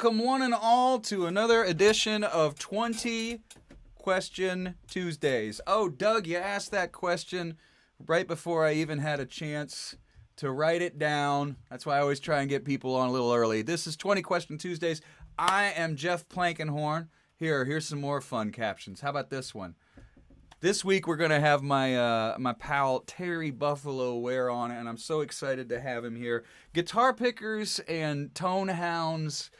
Welcome one and all to another edition of 20 Question Tuesdays. Oh, Doug, you asked that question right before I even had a chance to write it down. That's why I always try and get people on a little early. This is 20 Question Tuesdays. I am Jeff Plankenhorn. Here's some more fun captions. How about this one? This week we're going to have my pal Terry Buffalo Ware on, and I'm so excited to have him here. Guitar pickers and tone hounds,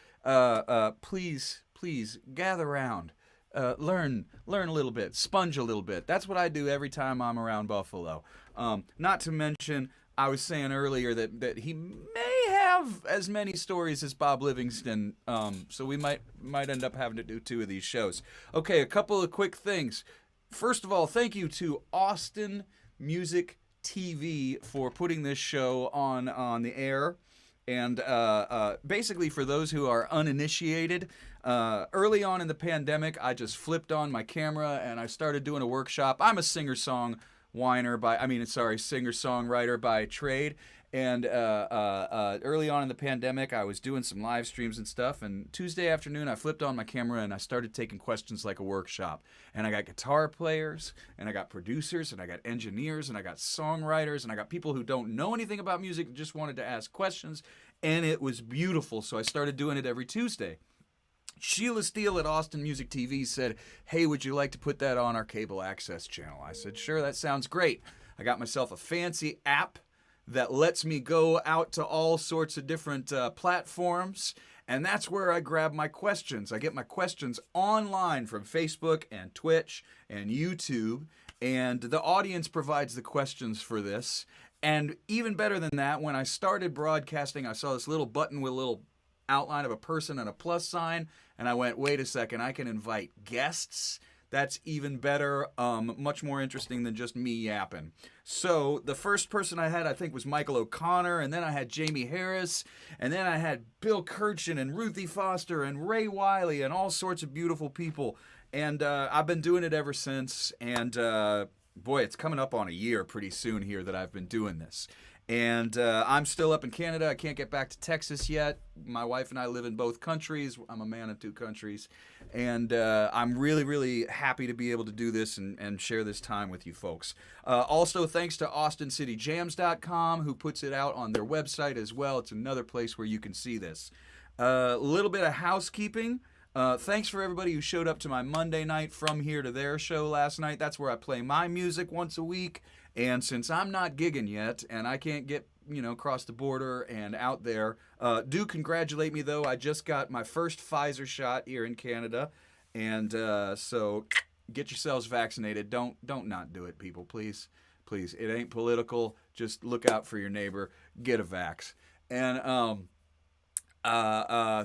please gather around. Learn a little bit, sponge a little bit. That's what I do every time I'm around Buffalo. Not to mention, I was saying earlier that he may have as many stories as Bob Livingston, so we might end up having to do two of these shows. Okay, a couple of quick things. First of all, thank you to Austin Music TV for putting this show on the air. And basically, for those who are uninitiated, early on in the pandemic, I just flipped on my camera and I started doing a workshop. I'm a singer-songwriter by trade. And early on in the pandemic, I was doing some live streams and stuff. And Tuesday afternoon, I flipped on my camera and I started taking questions like a workshop. And I got guitar players, and I got producers, and I got engineers, and I got songwriters, and I got people who don't know anything about music and just wanted to ask questions. And it was beautiful. So I started doing it every Tuesday. Sheila Steele at Austin Music TV said, "Hey, would you like to put that on our cable access channel?" I said, "Sure, that sounds great." I got myself a fancy app that lets me go out to all sorts of different platforms, and that's where I grab my questions. I get my questions online from Facebook and Twitch and YouTube, and the audience provides the questions for this. And even better than that, when I started broadcasting, I saw this little button with a little outline of a person and a plus sign, and I went, wait a second, I can invite guests. That's even better, much more interesting than just me yapping. So the first person I had, I think, was Michael O'Connor, and then I had Jamie Harris, and then I had Bill Kirchen and Ruthie Foster and Ray Wiley and all sorts of beautiful people. And I've been doing it ever since, and boy, it's coming up on a year pretty soon here that I've been doing this. And I'm still up in Canada. I can't get back to Texas yet. My wife and I live in both countries. I'm a man of two countries. And I'm really, really happy to be able to do this and share this time with you folks. Also, thanks to AustinCityJams.com, who puts it out on their website as well. It's another place where you can see this. A little bit of housekeeping. Thanks for everybody who showed up to my Monday night From Here to There show last night. That's where I play my music once a week. And since I'm not gigging yet and I can't get, across the border and out there, do congratulate me, though. I just got my first Pfizer shot here in Canada. And so get yourselves vaccinated. Don't not do it, people, please. Please. It ain't political. Just look out for your neighbor. Get a vax. And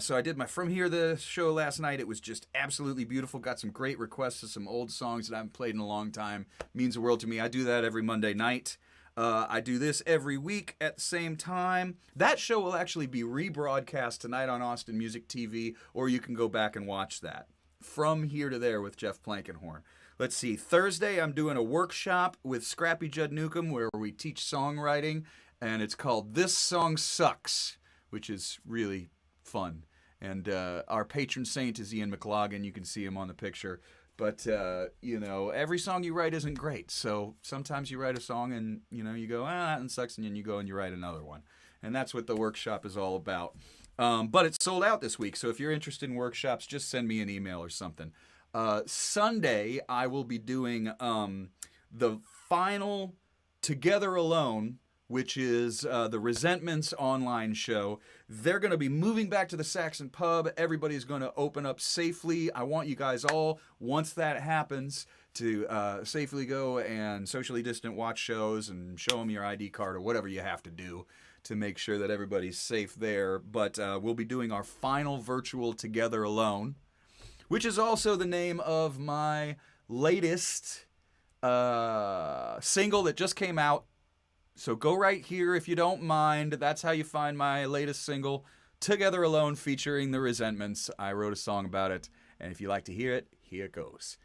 so I did my From Here the show last night. It was just absolutely beautiful. Got some great requests of some old songs that I haven't played in a long time. Means the world to me. I do that every Monday night. I do this every week at the same time. That show will actually be rebroadcast tonight on Austin Music TV, or you can go back and watch that. From Here to There with Jeff Plankenhorn. Let's see. Thursday, I'm doing a workshop with Scrappy Judd Newcomb where we teach songwriting, and it's called This Song Sucks, which is really fun. And our patron saint is Ian McLaughlin. You can see him on the picture. But, every song you write isn't great. So sometimes you write a song and, you go, that one sucks. And then you go and you write another one. And that's what the workshop is all about. But it's sold out this week. So if you're interested in workshops, just send me an email or something. Sunday, I will be doing the final Together Alone, which is the Resentments online show. They're going to be moving back to the Saxon Pub. Everybody's going to open up safely. I want you guys all, once that happens, to safely go and socially distant watch shows and show them your ID card or whatever you have to do to make sure that everybody's safe there. But we'll be doing our final virtual Together Alone, which is also the name of my latest single that just came out. So go right here if you don't mind. That's how you find my latest single, Together Alone, featuring the Resentments. I wrote a song about it, and if you like to hear it, here it goes.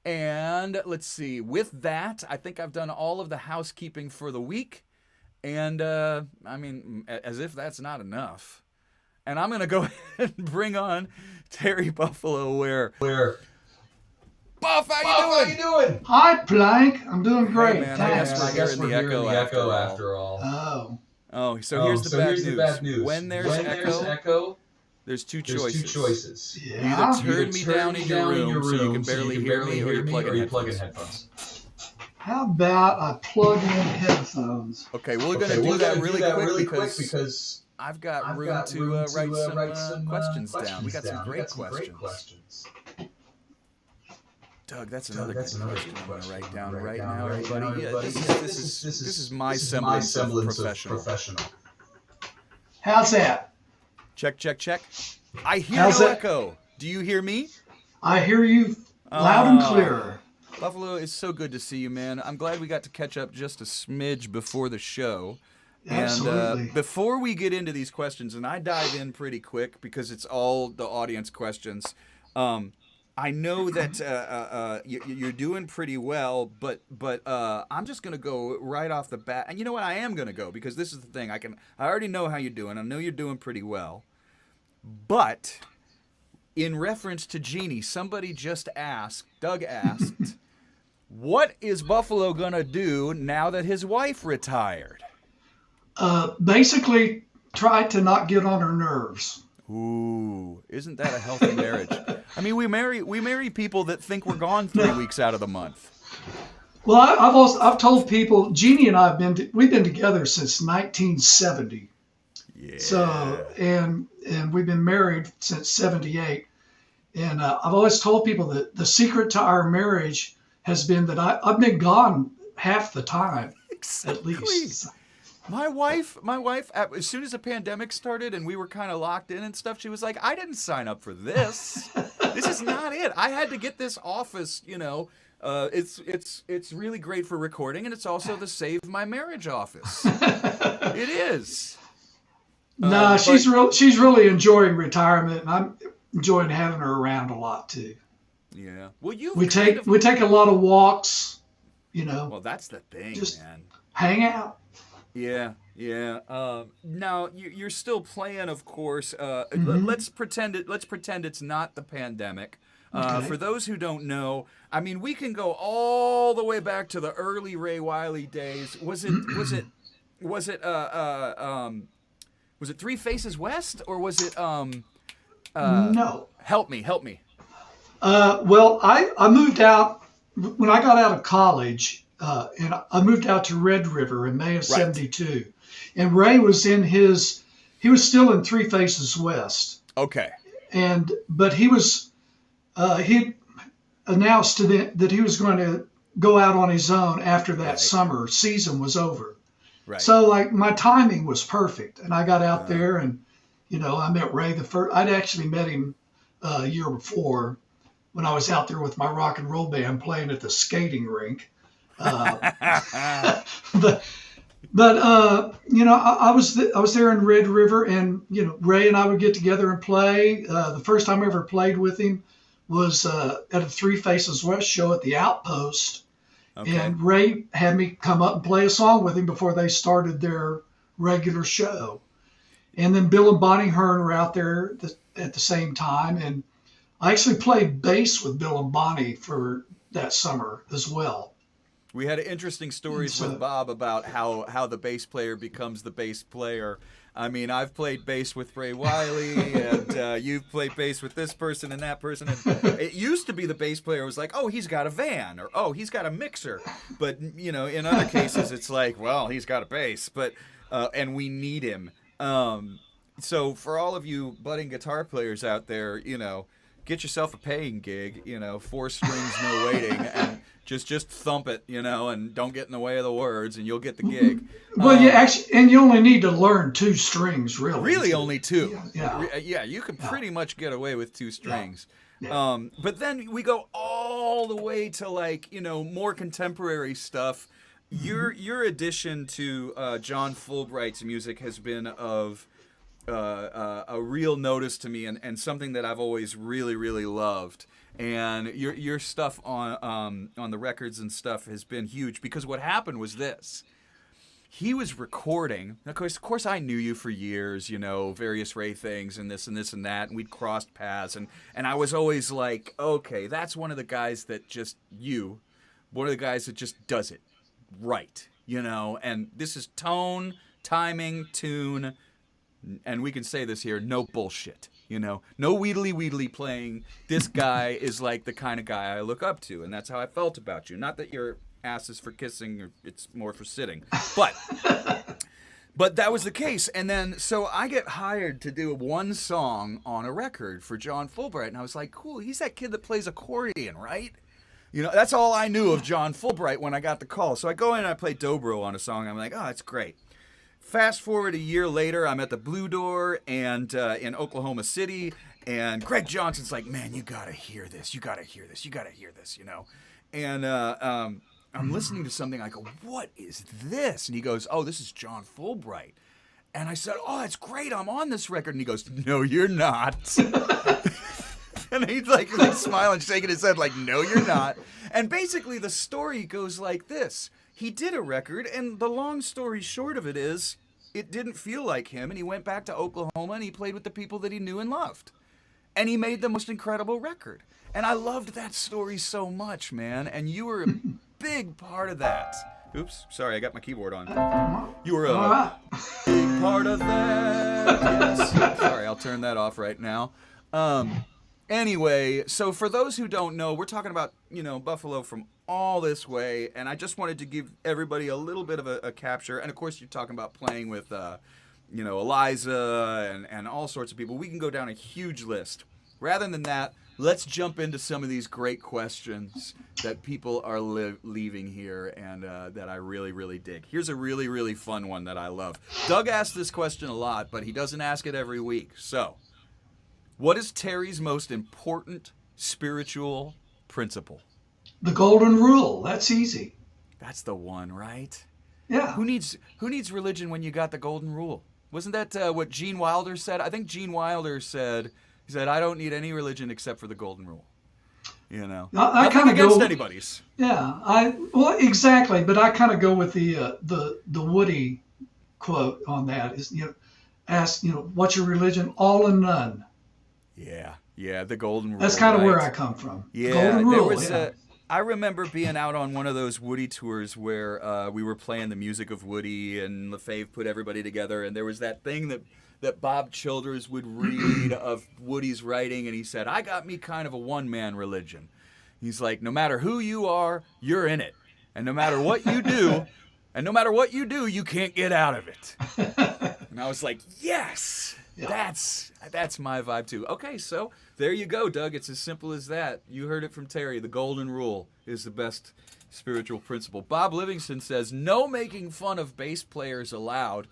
And let's see. With that, I think I've done all of the housekeeping for the week. And, as if that's not enough, and I'm gonna go ahead and bring on Terry Buffalo Ware. Buff, how you doing? Hi, Plank. I'm doing great. Hey, man, Thanks. I guess we're hearing the echo after all. Oh. So here's the bad news. When there's echo, there's two choices. Yeah. You either turn me down in your room so you can barely hear me, or you plug in headphones. How about I plug in headphones? Okay, we're going to do that really quick because I've got room to write some questions down. We got some great questions. Doug, that's another good question I'm going to write down right now, everybody. Yeah, this is my semblance of professional. How's that? Check. I hear no echo. Do you hear me? I hear you loud and clear. Buffalo, it's so good to see you, man. I'm glad we got to catch up just a smidge before the show. Absolutely. And before we get into these questions, and I dive in pretty quick because it's all the audience questions. I know that you're doing pretty well, but I'm just gonna go right off the bat. And you know what? I am gonna go because this is the thing. I already know how you're doing. I know you're doing pretty well. But in reference to Jeannie, somebody just asked. Doug asked, "What is Buffalo gonna do now that his wife retired?" Basically, try to not get on her nerves. Ooh, isn't that a healthy marriage? I mean, we marry people that think we're gone 3 weeks out of the month. Well, I've told people, Jeannie and I we've been together since 1970. Yeah. So and we've been married since 78. And I've always told people that the secret to our marriage has been that I've been gone half the time, exactly. At least. My wife, as soon as the pandemic started and we were kind of locked in and stuff, she was like, "I didn't sign up for this. This is not it. I had to get this office, you know. It's really great for recording, and it's also the Save My Marriage office. It is." No, she's really enjoying retirement, and I'm enjoying having her around a lot too. Yeah. Well, we take a lot of walks, you know. Well, that's the thing, just man. Hang out. Yeah. Now you're still playing, of course. Let's pretend it's not the pandemic. Okay. For those who don't know, I mean, we can go all the way back to the early Ray Wiley days. Was it Three Faces West, or was it No. Help me. Well, I moved out when I got out of college. And I moved out to Red River in May of '72, and Ray was he was still in Three Faces West. Okay. But he announced that he was going to go out on his own after that summer season was over. Right. So like my timing was perfect, and I got out there, and you know I met Ray I'd actually met him a year before when I was out there with my rock and roll band playing at the skating rink. But you know, I was there in Red River, and you know, Ray and I would get together and play. The first time I ever played with him was at a Three Faces West show at the Outpost, and Ray had me come up and play a song with him before they started their regular show. And then Bill and Bonnie Hearn were out there at the same time, and I actually played bass with Bill and Bonnie for that summer as well. We had interesting stories with Bob about how the bass player becomes the bass player. I mean, I've played bass with Ray Wiley, and you've played bass with this person and that person. And it used to be the bass player was like, "Oh, he's got a van," or "Oh, he's got a mixer." But you know, in other cases, it's like, "Well, he's got a bass," but and we need him. So for all of you budding guitar players out there, you know, get yourself a paying gig. You know, 4 strings, no waiting, and just thump it, you know, and don't get in the way of the words, and you'll get the gig. Well, and you only need to learn 2 strings, really. Really, only 2. Yeah. You can pretty much get away with 2 strings. Yeah. But then we go all the way to, like, you know, more contemporary stuff. Your addition to John Fulbright's music has been of a real notice to me, and something that I've always really, really loved. And your stuff on the records and stuff has been huge, because what happened was this. he was recording. Of course, I knew you for years, various Ray things and this and this and that, and we'd crossed paths, and I was always like, okay, that's one of the guys that just one of the guys that just does it right, and this is tone, timing, tune, and we can say this here, no bullshit, no wheedly playing. This guy is like the kind of guy I look up to, and that's how I felt about you. Not that your ass is for kissing, or it's more for sitting, but that was the case. And then so I get hired to do one song on a record for John Fulbright, and I was like, cool, he's that kid that plays accordion, right? That's all I knew of John Fulbright when I got the call. So I go in and I play dobro on a song. I'm like, oh, that's great. Fast forward a year later, I'm at the Blue Door and in Oklahoma City, and Greg Johnson's like, man, you gotta hear this, and I'm listening to something. I go, what is this? And he goes, oh, this is John Fulbright. And I said, oh, that's great, I'm on this record. And he goes, no, you're not. And he's like smiling, shaking his head like, no, you're not. And basically the story goes like this. He did a record, and the long story short of it is, it didn't feel like him, and he went back to Oklahoma, and he played with the people that he knew and loved. And he made the most incredible record. And I loved that story so much, man, and you were a big part of that. Oops, sorry, I got my keyboard on. You were a big part of that, yes. Sorry, I'll turn that off right now. Anyway, so for those who don't know, we're talking about, Buffalo from all this way, and I just wanted to give everybody a little bit of a capture. And of course, you're talking about playing with, Eliza and all sorts of people. We can go down a huge list. Rather than that, let's jump into some of these great questions that people are leaving here, and that I really, really dig. Here's a really, really fun one that I love. Doug asks this question a lot, but he doesn't ask it every week. So, what is Terry's most important spiritual principle? The golden rule. That's easy. That's the one, right? Yeah. Who needs religion when you got the golden rule? Wasn't that what Gene Wilder said? I think Gene Wilder said, I don't need any religion except for the golden rule. I kind of against anybody's. Yeah, exactly. But I kind of go with the Woody quote on that. Is ask what's your religion? All and none. Yeah, the golden rule. That's kind of where I come from. Yeah, golden rule, there was I remember being out on one of those Woody tours where we were playing the music of Woody, and LaFave put everybody together, and there was that thing that Bob Childers would read of Woody's writing, and he said, I got me kind of a one-man religion. He's like, no matter who you are, you're in it. And no matter what you do, you can't get out of it. And I was like, yes, that's my vibe too. Okay, so there you go, Doug. It's as simple as that. You heard it from Terry. The golden rule is the best spiritual principle. Bob Livingston says, no making fun of bass players allowed.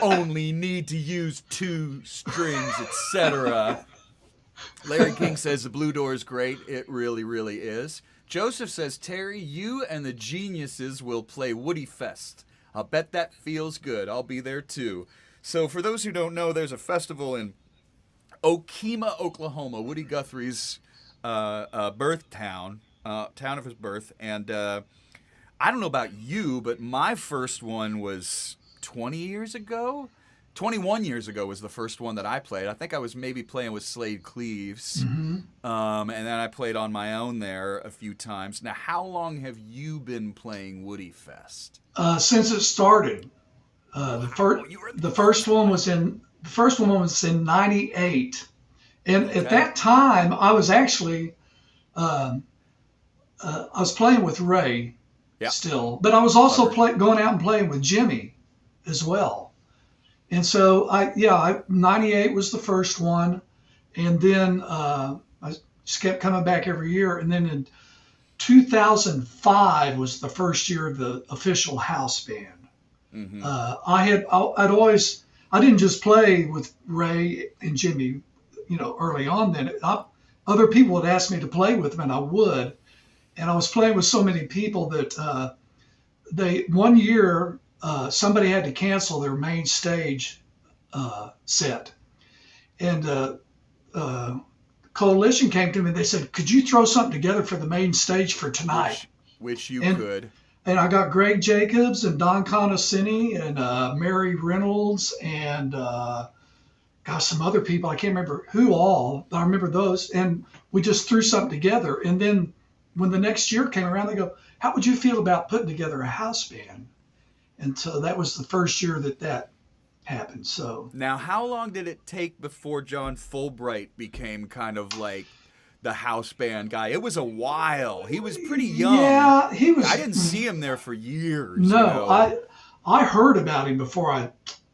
Only need to use 2 strings, etc. Larry King says the Blue Door is great. It really, really is. Joseph says, Terry, you and the geniuses will play Woody Fest. I'll bet that feels good. I'll be there too. So for those who don't know, there's a festival in Okemah, Oklahoma, Woody Guthrie's birth town of his birth. And I don't know about you, but my first one was 20 years ago. 21 years ago was the first one that I played. I think I was maybe playing with Slade Cleaves. Mm-hmm. And then I played on my own there a few times. Now, how long have you been playing Woody Fest? Since it started. The first one was in '98, and at that time I was actually I was playing with Ray still, but I was also going out and playing with Jimmy as well. And so '98 was the first one, and then I just kept coming back every year, and then in 2005 was the first year of the official house band. Mm-hmm. I didn't just play with Ray and Jimmy, early on then. Other people would ask me to play with them, and I would. And I was playing with so many people that one year somebody had to cancel their main stage set. And Coalition came to me and they said, could you throw something together for the main stage for tonight? Which you could. And I got Greg Jacobs and Don Conoscini and Mary Reynolds and gosh, some other people. I can't remember who all, but I remember those. And we just threw something together. And then when the next year came around, they go, "How would you feel about putting together a house band?" And so that was the first year that happened. So Now, how long did it take before John Fulbright became kind of like the house band guy? It was a while. He was pretty young. yeah, he was. I didn't see him there for years. No, you know? I heard about him before I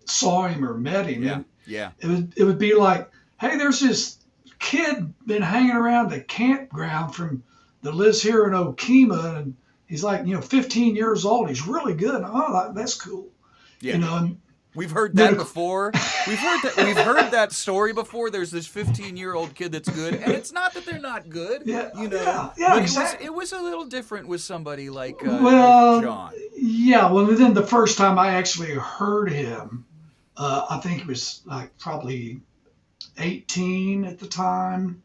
saw him or met him. Yeah, And yeah. it would be like, "Hey, there's this kid been hanging around the campground that lives here in Okema, and he's like, 15 years old. He's really good. Oh, that's cool." Yeah. And We've heard that before. We've heard that story before. There's this 15-year-old kid that's good, and it's not that they're not good. Yeah, you know. yeah, But exactly. it was a little different with somebody like Well, John. yeah. Well, then the first time I actually heard him, I think he was like probably 18 at the time,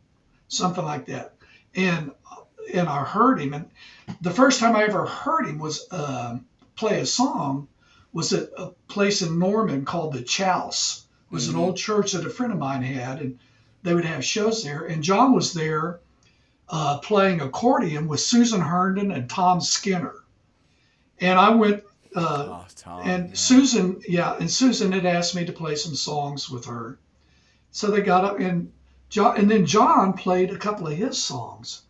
something like that. And I heard him, and the first time I ever heard him was play a song was at a place in Norman called the Chouse. It was an old church that a friend of mine had, and they would have shows there. And John was there playing accordion with Susan Herndon and Tom Skinner. And I went, Tom, and yeah. Susan had asked me to play some songs with her. So they got up, and then John played a couple of his songs.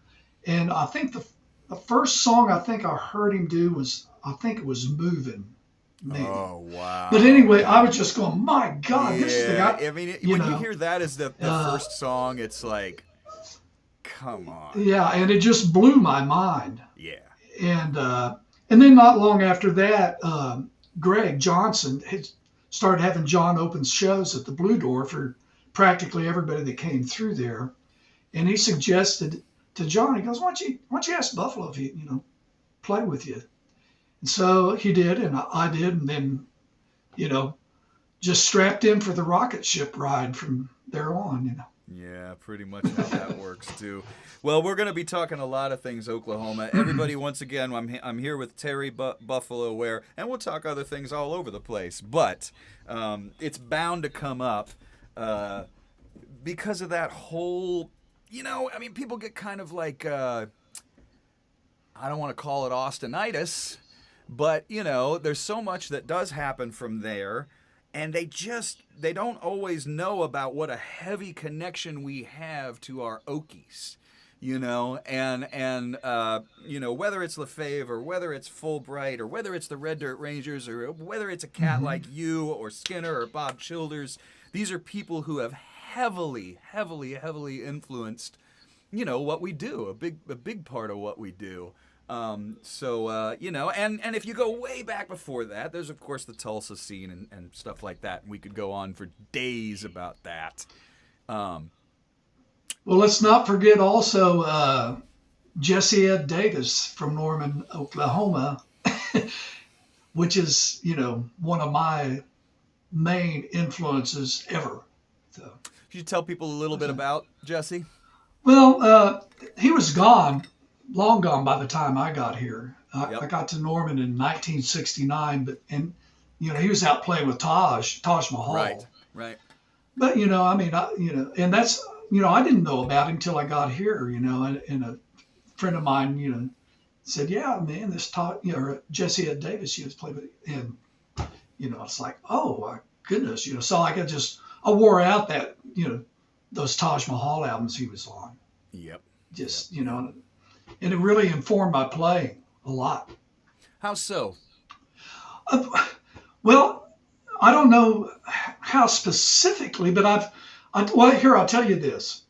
And I think the first song I think I heard him do was, I think it was "Moving." Maybe. Oh, wow. But anyway, I was just going, "My God, this is the guy." I mean, when you hear that as the first song, it's like, come on. Yeah, and it just blew my mind. Yeah. And then not long after that, Greg Johnson had started having John open shows at the Blue Door for practically everybody that came through there. And he suggested to John, he goes, why don't you ask Buffalo if he, play with you? And so he did, and I did, and then, just strapped in for the rocket ship ride from there on, Yeah, pretty much how that works too. Well, we're going to be talking a lot of things Oklahoma. Everybody, once again, I'm here with Terry Buffalo Ware, and we'll talk other things all over the place. But it's bound to come up because of that whole, people get kind of like, I don't want to call it Austinitis, but, there's so much that does happen from there. And they don't always know about what a heavy connection we have to our Okies, and whether it's Lefebvre or whether it's Fulbright or whether it's the Red Dirt Rangers or whether it's a cat like you or Skinner or Bob Childers, these are people who have heavily, heavily, heavily influenced, what we do, a big part of what we do. And if you go way back before that, there's of course the Tulsa scene and stuff like that. And we could go on for days about that. Well, let's not forget also Jesse Ed Davis from Norman, Oklahoma, which is, one of my main influences ever. So, could you tell people a little bit about Jesse? Well, he was long gone by the time I got here. Yep. I got to Norman in 1969, he was out playing with Taj Mahal. Right. But, and that's, I didn't know about him till I got here, and a friend of mine, said, "Yeah, man, this Jesse Ed Davis, he was playing with," and, it's like, oh my goodness, so I wore out that, those Taj Mahal albums he was on. Yep. Just, and it really informed my playing a lot. How so? Well, I don't know how specifically, but I'll tell you this.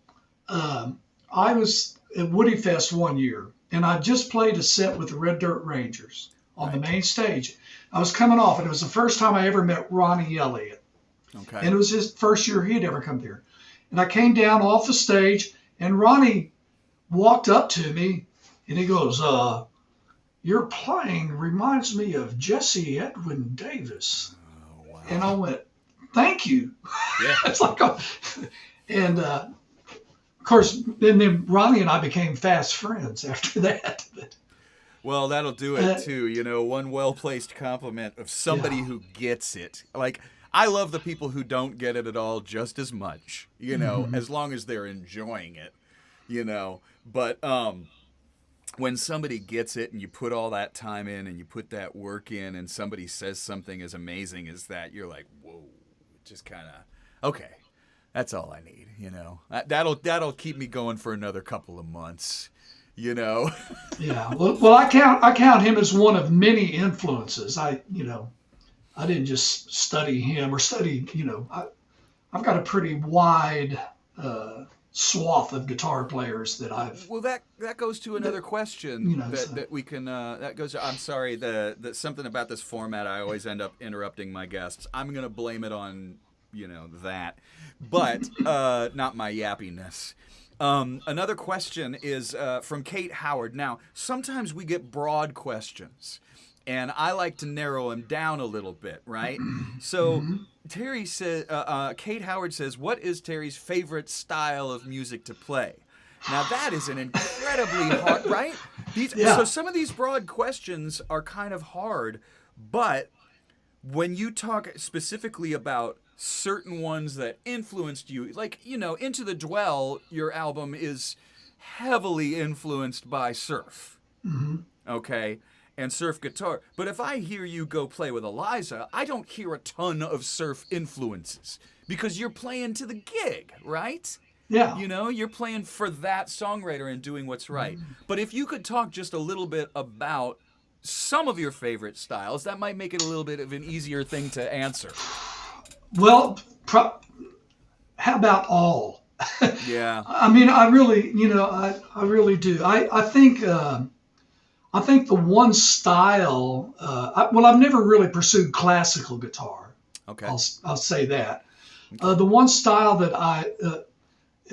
I was at Woody Fest one year, and I just played a set with the Red Dirt Rangers on the main stage. I was coming off, and it was the first time I ever met Ronnie Elliott. Okay. And it was his first year he'd ever come there. And I came down off the stage, and Ronnie walked up to me, and he goes, "Your playing reminds me of Jesse Edwin Davis." Oh, wow. And I went, "Thank you." Yeah. It's like, and of course, then Ronnie and I became fast friends after that. Well, that'll do Uh, it too. One well-placed compliment of somebody yeah. who gets it. Like, I love the people who don't get it at all just as much, Hmm. as long as they're enjoying it, But when somebody gets it and you put all that time in and you put that work in and somebody says something as amazing as that, you're like, whoa, just kind of, okay, that's all I need. That'll keep me going for another couple of months, you know. Yeah. Well, I count him as one of many influences. I didn't just study him or study. I've got a pretty wide uh, swath of guitar players that I've. Well, that goes to another That, question that so that we can that goes. I'm sorry, the something about this format. I always end up interrupting my guests. I'm gonna blame it on that, but not my yappiness. Another question is from Kate Howard. Now, sometimes we get broad questions, and I like to narrow them down a little bit, right? So mhm. Terry says, Kate Howard says, "What is Terry's favorite style of music to play?" Now that is an incredibly hard, right? So Yeah. some of these broad questions are kind of hard, but when you talk specifically about certain ones that influenced you, like, Into the Dwell, your album is heavily influenced by surf, Hmm. okay? And surf guitar. But if I hear you go play with Eliza, I don't hear a ton of surf influences because you're playing to the gig, right? Yeah. You're playing for that songwriter and doing what's right. But if you could talk just a little bit about some of your favorite styles, that might make it a little bit of an easier thing to answer. Well, how about all? Yeah. I mean, I really, I really do. I think the one style. Well, I've never really pursued classical guitar. Okay. I'll say that. Okay. The one style that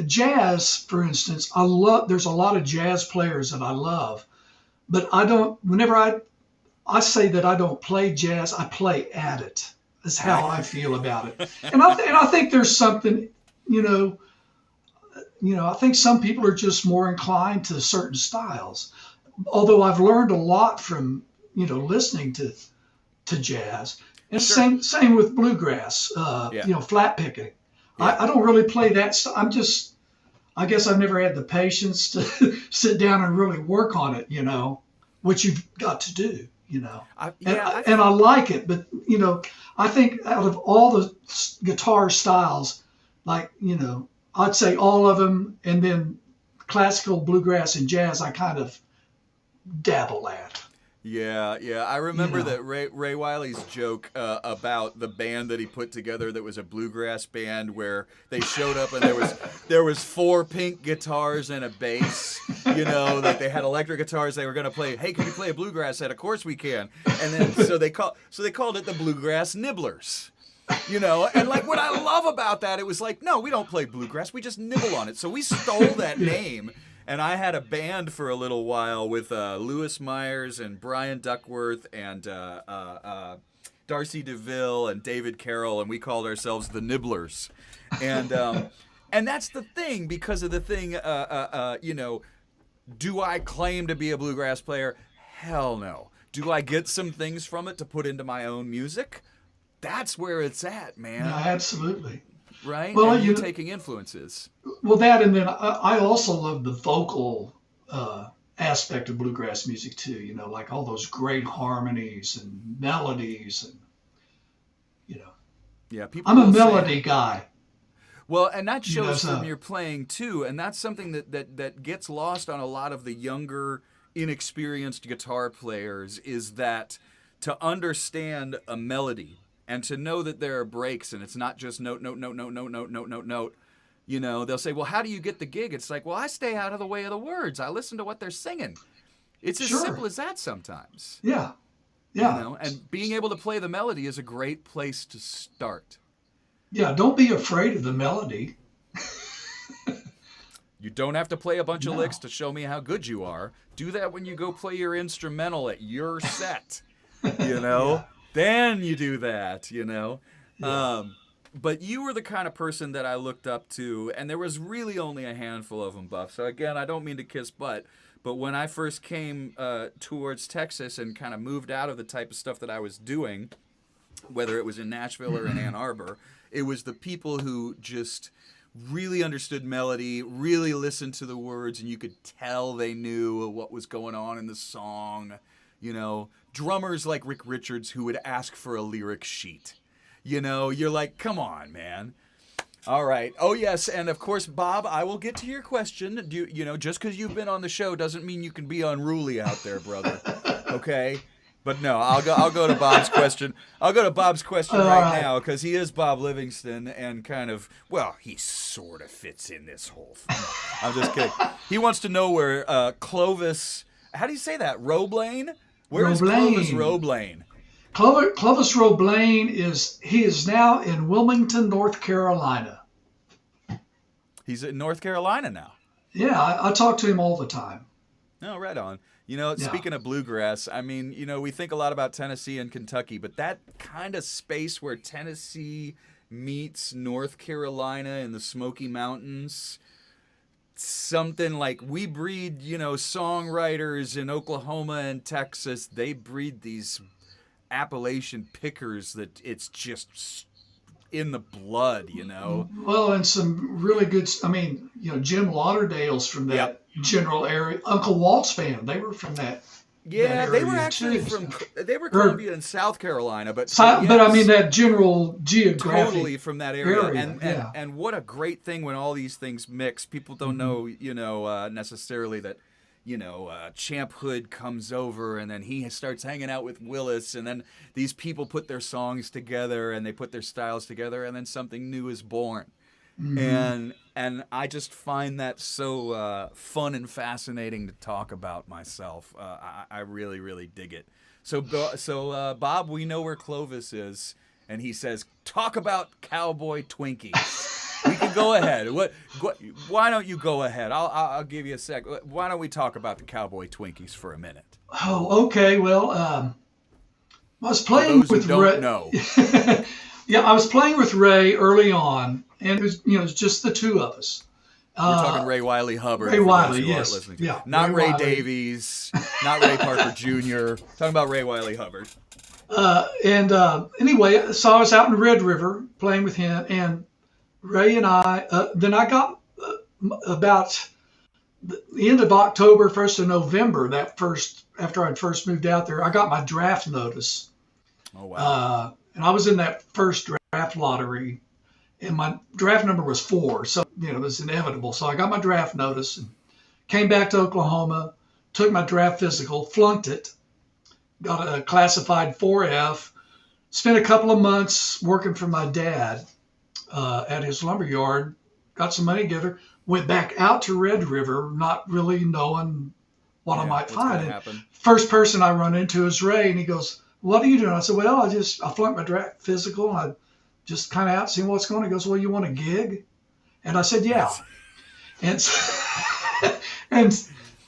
jazz, for instance, I love. There's a lot of jazz players that I love, but I don't. Whenever I say that I don't play jazz, I play at it. That's how I feel about it. And I think there's something, you know, I think some people are just more inclined to certain styles. Although I've learned a lot from, listening to jazz. And Sure. same with bluegrass, Yeah. flat picking. Yeah. I don't really play that. I guess I've never had the patience to sit down and really work on it, which you've got to do. And, Yeah. and I like it, but, I think out of all the guitar styles, like, I'd say all of them, and then classical, bluegrass, and jazz, I kind of dabble at. Yeah, yeah. I You remember know, that Ray Wiley's joke about the band that he put together that was a bluegrass band where they showed up and there was four pink guitars and a bass. Like they had electric guitars. They were gonna play. Hey, can you play a bluegrass set? Of course we can. And then so they called it the Bluegrass Nibblers. And like what I love about that, it was like, no, we don't play bluegrass. We just nibble on it. So we stole that yeah, name. And I had a band for a little while with Lewis Myers and Brian Duckworth and Darcy DeVille and David Carroll, and we called ourselves the Nibblers. And and that's the thing, because of the thing, do I claim to be a bluegrass player? Hell no. Do I get some things from it to put into my own music? That's where it's at, yeah, man. absolutely. Right? Well, And you taking influences. that, and then I also love the vocal aspect of bluegrass music too. Like all those great harmonies and melodies, and you know, Yeah, people I'm a will say. melody guy. Well, and that shows from So your playing too, and that's something that gets lost on a lot of the younger, inexperienced guitar players, is that to understand a melody and to know that there are breaks and it's not just note, note, note, note, note, note, note, note, note. They'll say, well, how do you get the gig? It's like, well, I stay out of the way of the words. I listen to what they're singing. It's as sure, simple as that sometimes. yeah, yeah, And being able to play the melody is a great place to start. yeah. Don't be afraid of the melody. You don't have to play a bunch of licks No, to show me how good you are. Do that when you go play your instrumental at your set, you know? yeah, Then you do that. yeah, But you were the kind of person that I looked up to, and there was really only a handful of them, Buff. So again, I don't mean to kiss butt, But when I first came towards Texas and kind of moved out of the type of stuff that I was doing, whether it was in Nashville or in Ann Arbor, it was the people who just really understood melody, really listened to the words, and you could tell they knew what was going on in the song. You know, drummers like Rick Richards who would ask for a lyric sheet. You know, you're like, come on, man. All right. Oh, yes. And of course, Bob, I will get to your question. You know, just because you've been on the show doesn't mean you can be unruly out there, brother. Okay. But no, I'll go to Bob's question. I'll go to Bob's question right now because he is Bob Livingston and kind of, well, he sort of fits in this whole thing. I'm just kidding. He wants to know where Clovis, how do you say that? Roeblain? Where is Clovis Roeblain? Clovis Roeblain is now in Wilmington, North Carolina. He's in North Carolina now. Yeah, I talk to him all the time. Oh, right on. You know, speaking of bluegrass, I mean, you know, we think a lot about Tennessee and Kentucky, but that kind of space where Tennessee meets North Carolina in the Smoky Mountains, something like we breed, you know, songwriters in Oklahoma and Texas. They breed these Appalachian pickers that it's just in the blood, you know. Well, and some really good, I mean, you know, Jim Lauderdale's from that general area. Uncle Walt's band, they were from that. Yeah, that they were actually too. they were Columbia and South Carolina, but but I mean that general geographic totally from that area. And what a great thing when all these things mix. People don't know, you know, necessarily that, you know, Champ Hood comes over and then he starts hanging out with Willis, and then these people put their songs together and they put their styles together, and then something new is born. And I just find that so fun and fascinating to talk about myself. I really, really dig it. So Bob, we know where Clovis is, and he says, talk about Cowboy Twinkies. We can go ahead. Why don't you go ahead? I'll give you a sec. Why don't we talk about the Cowboy Twinkies for a minute? Oh, okay. Well, I was playing with Ray. No. Yeah, I was playing with Ray early on, and it was, you know, it was just the two of us. We're talking Ray Wiley Hubbard. Ray Wiley, yes. Yeah, not Ray Davies, not Ray Parker Jr. Talking about Ray Wiley Hubbard. Anyway, so I was out in Red River playing with him, and Ray and I, then I got about the end of October, 1st of November, after I'd first moved out there, I got my draft notice. Oh, wow. And I was in that first draft lottery, and my draft number was 4. So, you know, it was inevitable. So I got my draft notice and came back to Oklahoma, took my draft physical, flunked it, got a classified 4F, spent a couple of months working for my dad at his lumber yard, got some money together, went back out to Red River, not really knowing what I might find. First person I run into is Ray, and he goes, what are you doing? I said, well, I flunked my draft physical, and I just kind of out seeing what's going on. He goes, well, you want a gig? And I said, yeah. And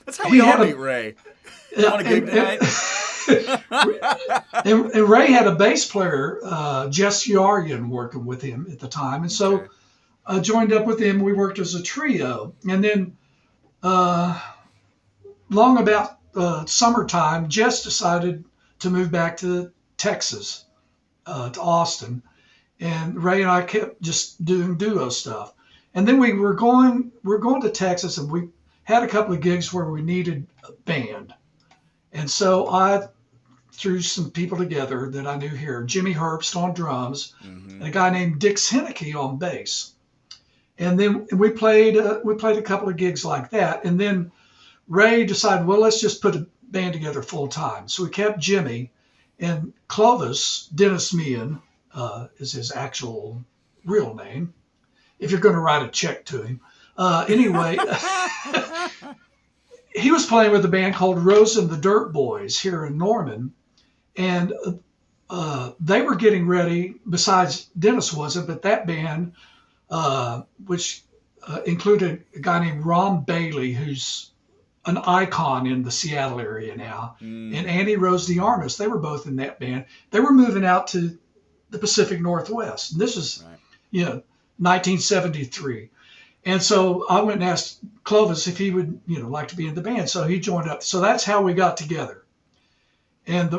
that's how we all meet Ray. You want a gig tonight? and Ray had a bass player, Jess Yarrian, working with him at the time. And so I joined up with him. We worked as a trio. And then long about summertime, Jess decided to move back to Texas, to Austin. And Ray and I kept just doing duo stuff. And then we're going to Texas, and we had a couple of gigs where we needed a band. And so I threw some people together that I knew here. Jimmy Herbst on drums, and a guy named Dick Henneke on bass. And then we played a couple of gigs like that. And then Ray decided, well, let's just put a band together full time. So we kept Jimmy, and Clovis, Dennis Meehan, is his actual real name, if you're going to write a check to him. Anyway, he was playing with a band called Rose and the Dirt Boys here in Norman. And they were getting ready, besides Dennis wasn't, but that band, which included a guy named Ron Bailey, who's an icon in the Seattle area now, and Annie Rose DeArmas, they were both in that band. They were moving out to the Pacific Northwest. And this is, 1973. And so I went and asked Clovis if he would, like to be in the band. So he joined up. So that's how we got together. And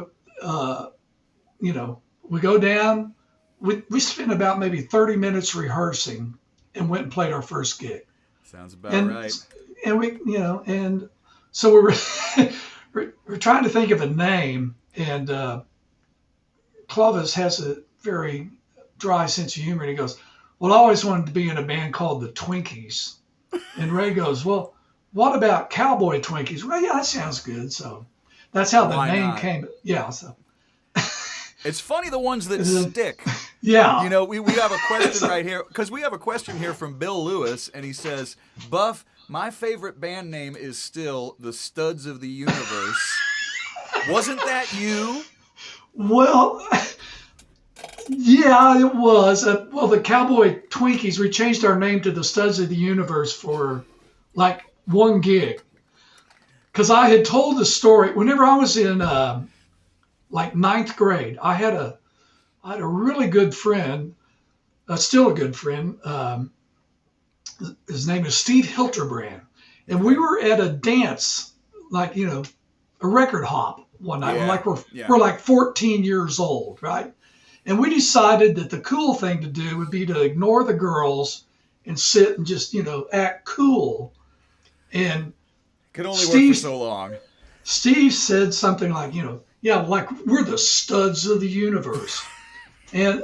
we go down. We spent about maybe 30 minutes rehearsing, and went and played our first gig. Sounds about And right. and and so we were we're trying to think of a name, and Clovis has a very dry sense of humor, and he goes, "Well, I always wanted to be in a band called the Twinkies." And Ray goes, "Well, what about Cowboy Twinkies?" Well, yeah, that sounds good. So that's how the Why name not? came. Yeah. So It's funny the ones that stick. yeah. You know, we have a question right here, because we have a question here from Bill Lewis, and he says, Buff, my favorite band name is still the Studs of the Universe. Wasn't that you? Well, yeah, it was. Well, the Cowboy Twinkies, we changed our name to the Studs of the Universe for like one gig. Because I had told the story whenever I was in like ninth grade. I had a really good friend, still a good friend. His name is Steve Hilterbrand, and we were at a dance, like a record hop one night. We're like 14 years old, right? And we decided that the cool thing to do would be to ignore the girls and sit and just act cool. And Could only work for so long. Steve said something like, yeah, like we're the Studs of the Universe. And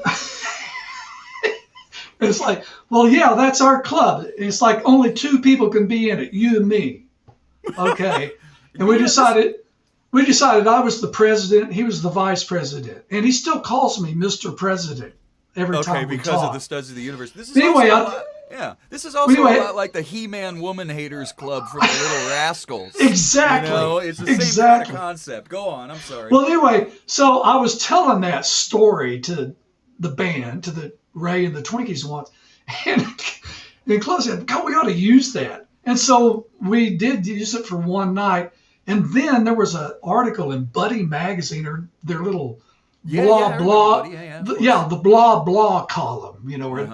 it's like, well, yeah, that's our club. It's like only two people can be in it, you and me. Okay. And we decided I was the president, he was the vice president. And he still calls me Mr. President every time we talk. Okay, because of the Studs of the Universe. This is anyway, this is also a lot like the He-Man Woman Haters Club from the Little Rascals. Exactly. It's the same kind of concept. Go on, I'm sorry. Well, anyway, so I was telling that story to the band, to the Ray and the Twinkies once, and Chloe said, God, we ought to use that. And so we did use it for one night. And then there was an article in Buddy Magazine, or their little blah, blah. The blah, blah column, where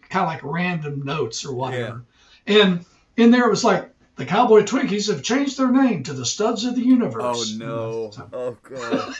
kind of like random notes or whatever. Yeah. And in there it was like, the Cowboy Twinkies have changed their name to the Studs of the Universe. Oh, no. Oh, God.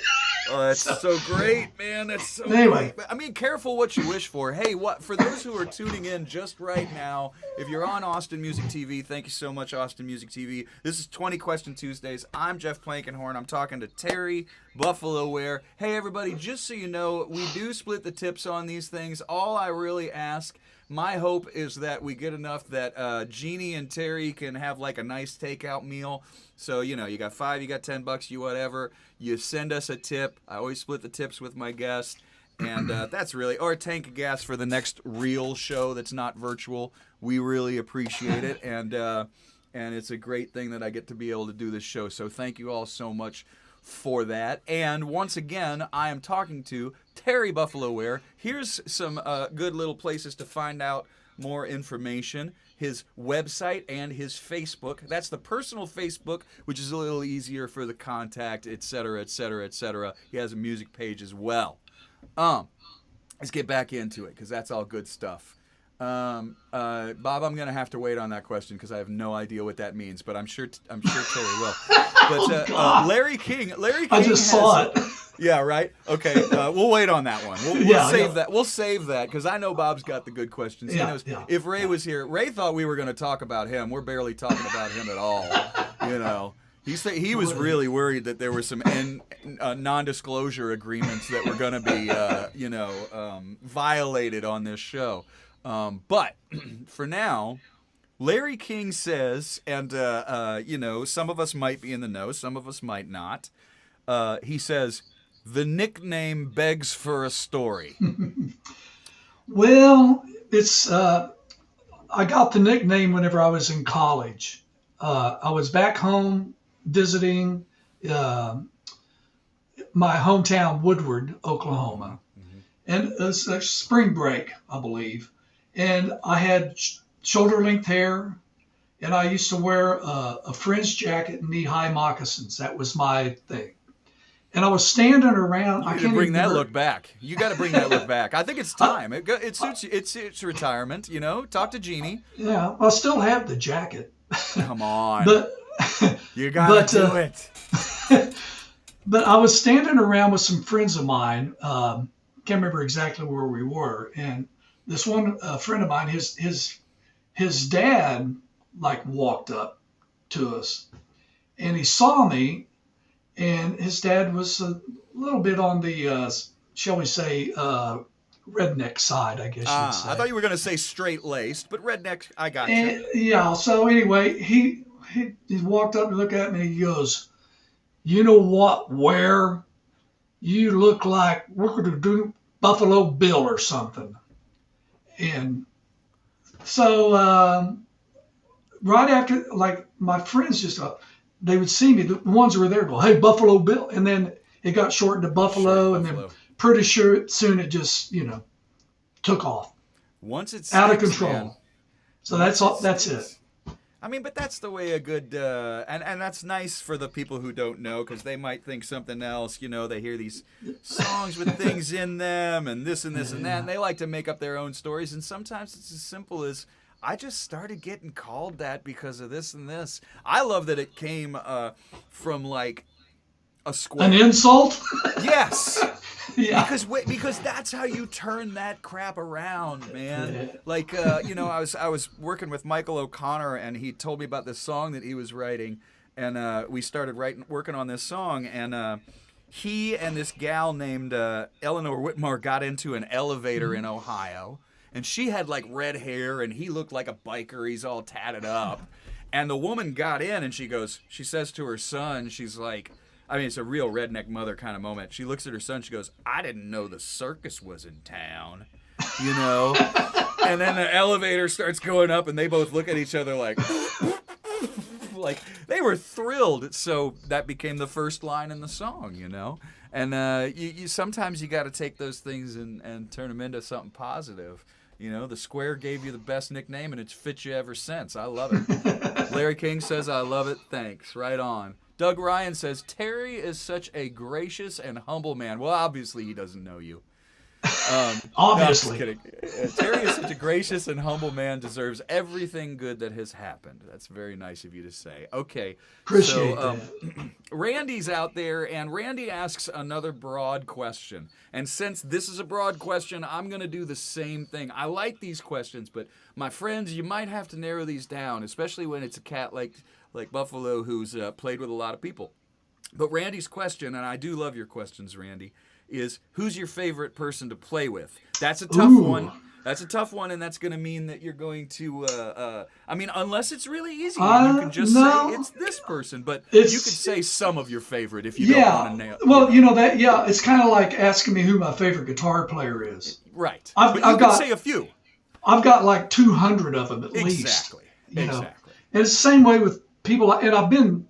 Oh, that's so great, man. That's so great. I mean, careful what you wish for. Hey, for those who are tuning in just right now, if you're on Austin Music TV, thank you so much, Austin Music TV. This is 20 Question Tuesdays. I'm Jeff Plankenhorn. I'm talking to Terry Buffalo Ware. Hey, everybody, just so you know, we do split the tips on these things. All I really ask, my hope is that we get enough that Jeannie and Terry can have like a nice takeout meal. So, you got $5, you got $10, you whatever. You send us a tip. I always split the tips with my guest. And that's really, or a tank of gas for the next real show that's not virtual. We really appreciate it. And it's a great thing that I get to be able to do this show. So thank you all so much for that. And once again, I am talking to Terry Buffalo Ware. Here's some good little places to find out more information. His website and his Facebook. That's the personal Facebook, which is a little easier for the contact, etc., etc., etc. He has a music page as well. Let's get back into it, because that's all good stuff. Bob, I'm going to have to wait on that question because I have no idea what that means, but I'm sure Terry will. But Larry King I just saw it. Yeah, right? Okay, we'll wait on that one. We'll save that. We'll save that, because I know Bob's got the good questions. He knows. If Ray was here, Ray thought we were going to talk about him. We're barely talking about him at all, He was really worried that there were some non-disclosure agreements that were going to be, violated on this show. But for now, Larry King says, and some of us might be in the know, some of us might not. He says, the nickname begs for a story. Well, it's I got the nickname whenever I was in college. I was back home visiting my hometown, Woodward, Oklahoma. Mm-hmm. And it was a spring break, I believe. And I had shoulder-length hair, and I used to wear a fringed jacket and knee-high moccasins. That was my thing. and I was standing around. You I need can't to bring even that remember. look back. You got to bring that look back. I think it's time. It suits you. It's retirement. You know, talk to Jeannie. Yeah, I still have the jacket, Come on, but you got but to do it. but I was standing around with some friends of mine. Can't remember exactly where we were, and this one friend of mine, his dad like walked up to us, and he saw me, and his dad was a little bit on the shall we say redneck side, I guess you'd say. I thought you were going to say straight laced, but redneck. I got you. And yeah, so anyway, he walked up and looked at me and he goes, "You know what, Ware? You look like we're going to do Buffalo Bill or something." And so right after, like my friends just they would see me, the ones who were there go, "Hey, Buffalo Bill," and then it got shortened to Buffalo, and then pretty sure soon it just took off. Once it's out of control. Man, so that's all. That's it. I mean, but that's the way a good and that's nice for the people who don't know, because they might think something else. You know, they hear these songs with things in them and this and this and that, and they like to make up their own stories. And sometimes it's as simple as, I just started getting called that because of this and this. I love that it came from like a square. An insult? Yes. Yeah. Because that's how you turn that crap around, man. Yeah. Like I was working with Michael O'Connor, and he told me about this song that he was writing, and we started working on this song, and he and this gal named Eleanor Whitmore got into an elevator in Ohio, and she had like red hair, and he looked like a biker. He's all tatted up, and the woman got in, and she says to her son, she's like, I mean, it's a real redneck mother kind of moment. She looks at her son. She goes, "I didn't know the circus was in town," you know? And then the elevator starts going up, and they both look at each other like they were thrilled. So that became the first line in the song, you know? And you sometimes you got to take those things and turn them into something positive. You know, the Square gave you the best nickname, and it's fit you ever since. I love it. Larry King says, "I love it. Thanks." Right on. Doug Ryan says, "Terry is such a gracious and humble man." Well, obviously he doesn't know you. Obviously. No, I'm just kidding. Terry is such a gracious and humble man, deserves everything good that has happened. That's very nice of you to say. Okay. Appreciate that. Randy's out there, and Randy asks another broad question. And since this is a broad question, I'm going to do the same thing. I like these questions, but my friends, you might have to narrow these down, especially when it's a cat like Buffalo, who's played with a lot of people. But Randy's question, and I do love your questions, Randy, is who's your favorite person to play with? That's a tough one. That's a tough one, and that's going to mean that you're going to, I mean, unless it's really easy, you can just say it's this person, but you could say some of your favorite if you don't want to nail it. Well, it's kind of like asking me who my favorite guitar player is. Right. I've could got, say a few. I've got like 200 of them at least. Exactly. And it's the same way with people, and I've been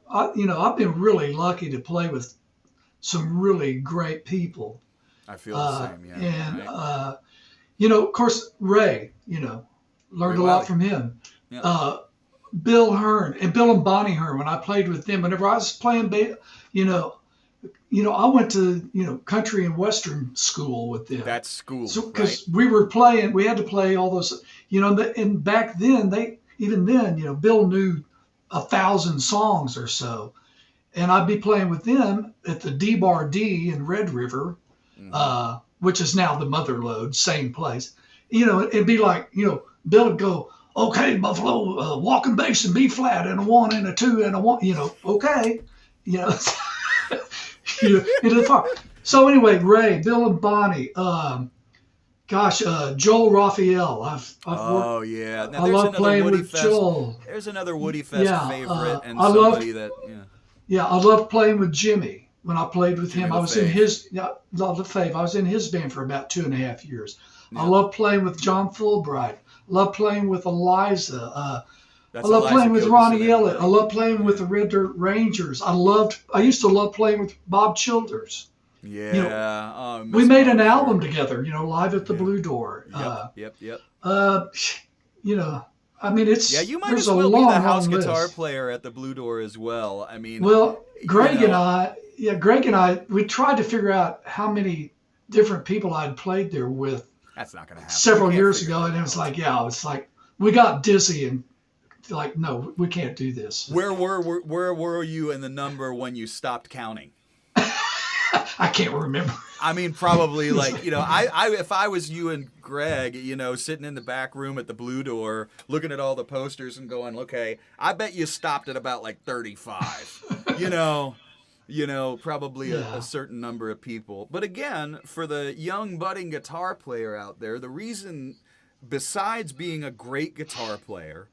really lucky to play with some really great people. I feel the same, yeah. And right. Of course, Ray, learned a lot from him. Yeah. Bill Hearn and Bill and Bonnie Hearn, when I played with them, whenever I was playing, I went to country and western school with them. That's school, so because we had to play all those, and back then Bill knew 1,000 songs or so, and I'd be playing with them at the D-Bar D in Red River, which is now the Mother Lode, same place. It'd be like, Bill would go, "Okay, Buffalo, walking bass and B flat and a 1 and a 2 and a 1, okay, So anyway, Ray, Bill and Bonnie, Joel Raphael. I've worked. Oh yeah, now, I love playing with Joel. There's another Woody Fest favorite, and I somebody that. Yeah, I loved playing with Jimmy. When I played with him, I was in his band for about 2.5 years. Yeah. I love playing with John Fulbright. I love playing with Eliza. I love playing with Ronnie Ellett. I love playing with the Red Dirt Rangers. I used to love playing with Bob Childers. Yeah. We made an album together, Live at the Blue Door. Yep. I I mean, Yeah, you might there's as a well be the long, house long guitar list. player at the Blue Door as well. I mean, Well, you know, Greg and I, we tried to figure out how many different people I'd played there with that's not going to happen. You several can't years figure ago, that and it was out. like, yeah, it's like we got dizzy and like, no, we can't do this. Where were you in the number when you stopped counting? I can't remember. I mean, probably like, I if I was you and Greg, sitting in the back room at the Blue Door, looking at all the posters and going, okay, I bet you stopped at about like 35. Probably a Yeah, certain number of people. But again, for the young budding guitar player out there, the reason, besides being a great guitar player,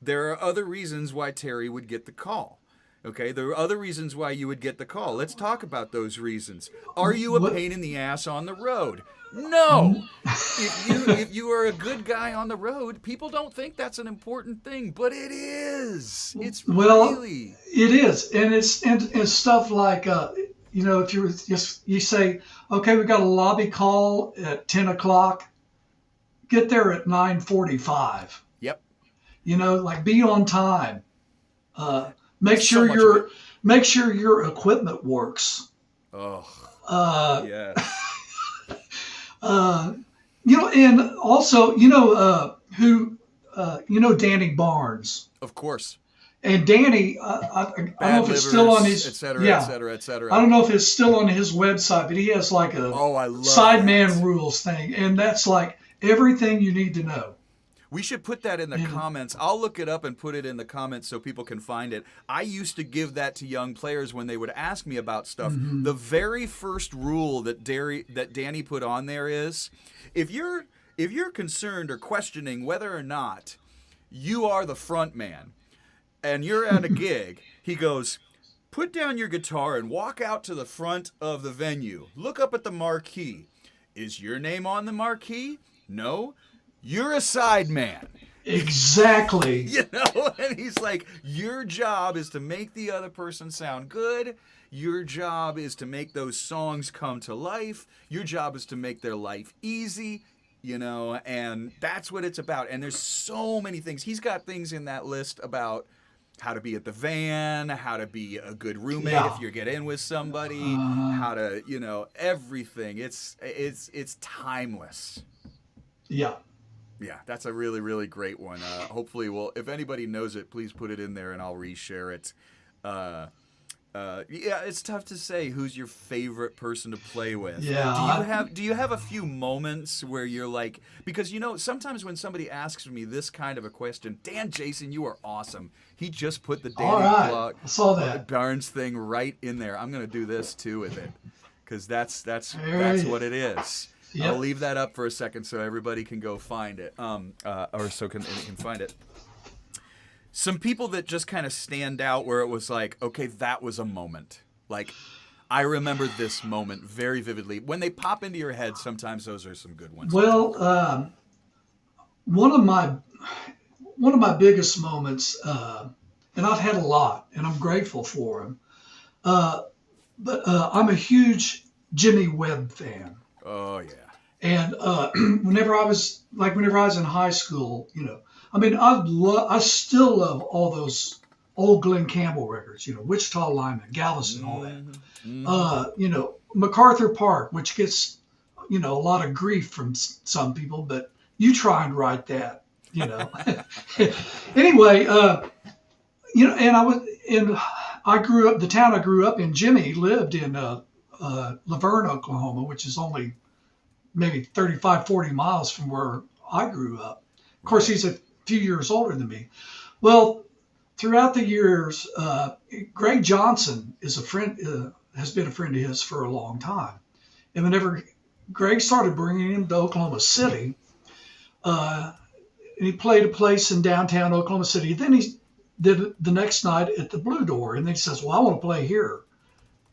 there are other reasons why Terry would get the call. Okay, there are other reasons why you would get the call. Let's talk about those reasons. Are you a what? pain in the ass on the road? No. If you are a good guy on the road, people don't think that's an important thing, but it is. It's Well, really. it is, and it's stuff like if you say, okay, we got a lobby call at 10 o'clock, get there at 9:45. Yep. Like be on time. Uh, make So sure much of it. your equipment works. Oh, Uh, yes. uh, and also, Danny Barnes. Of course. And Danny, I don't know Bad if it's still on livers, et his, cetera, et yeah, cetera, et I cetera. don't know if it's still on his website, but he has like a Oh, I love Sideman that. rules thing, and that's like everything you need to know. We should put that in the And comments. I'll look it up and put it in the comments so people can find it. I used to give that to young players when they would ask me about stuff. mhm. The very first rule that Danny put on there is, if you're concerned or questioning whether or not you are the front man and you're at a gig, he goes, put down your guitar and walk out to the front of the venue. Look up at the marquee. Is your name on the marquee? No. You're a side man. Exactly. And he's like, your job is to make the other person sound good. Your job is to make those songs come to life. Your job is to make their life easy, and that's what it's about. And there's so many things. He's got things in that list about how to be at the van, how to be a good roommate Yeah. if you get in with somebody, Uh, how to, everything. It's timeless. yeah. Yeah, that's a really, really great one. Hopefully, if anybody knows it, please put it in there and I'll reshare it. Yeah, it's tough to say who's your favorite person to play with. Yeah. Do you have a few moments where you're like, because sometimes when somebody asks me this kind of a question, Dan Jason, you are awesome. He just put the All Danny right. I saw that. Barnes thing right in there. I'm gonna do this too with it, because that's Very- what it is. Yep. I'll leave that up for a second so everybody can go find it, or so can find it. Some people that just kind of stand out where it was like, okay, that was a moment. Like, I remember this moment very vividly. When they pop into your head, sometimes those are some good ones. Well, one of my biggest moments, and I've had a lot, and I'm grateful for them. But I'm a huge Jimmy Webb fan. Oh yeah. And whenever I was in high school, I mean, I still love all those old Glenn Campbell records, Wichita Lineman, Galveston, all that. MacArthur Park, which gets, a lot of grief from some people, but you try and write that, Anyway, and the town I grew up in, Jimmy lived in Laverne, Oklahoma, which is only maybe 35, 40 miles from where I grew up. Of course, he's a few years older than me. Well, throughout the years, Greg Johnson is a friend, has been a friend of his for a long time. And whenever Greg started bringing him to Oklahoma City, and he played a place in downtown Oklahoma City. Then he did it the next night at the Blue Door, and then he says, "Well, I want to play here."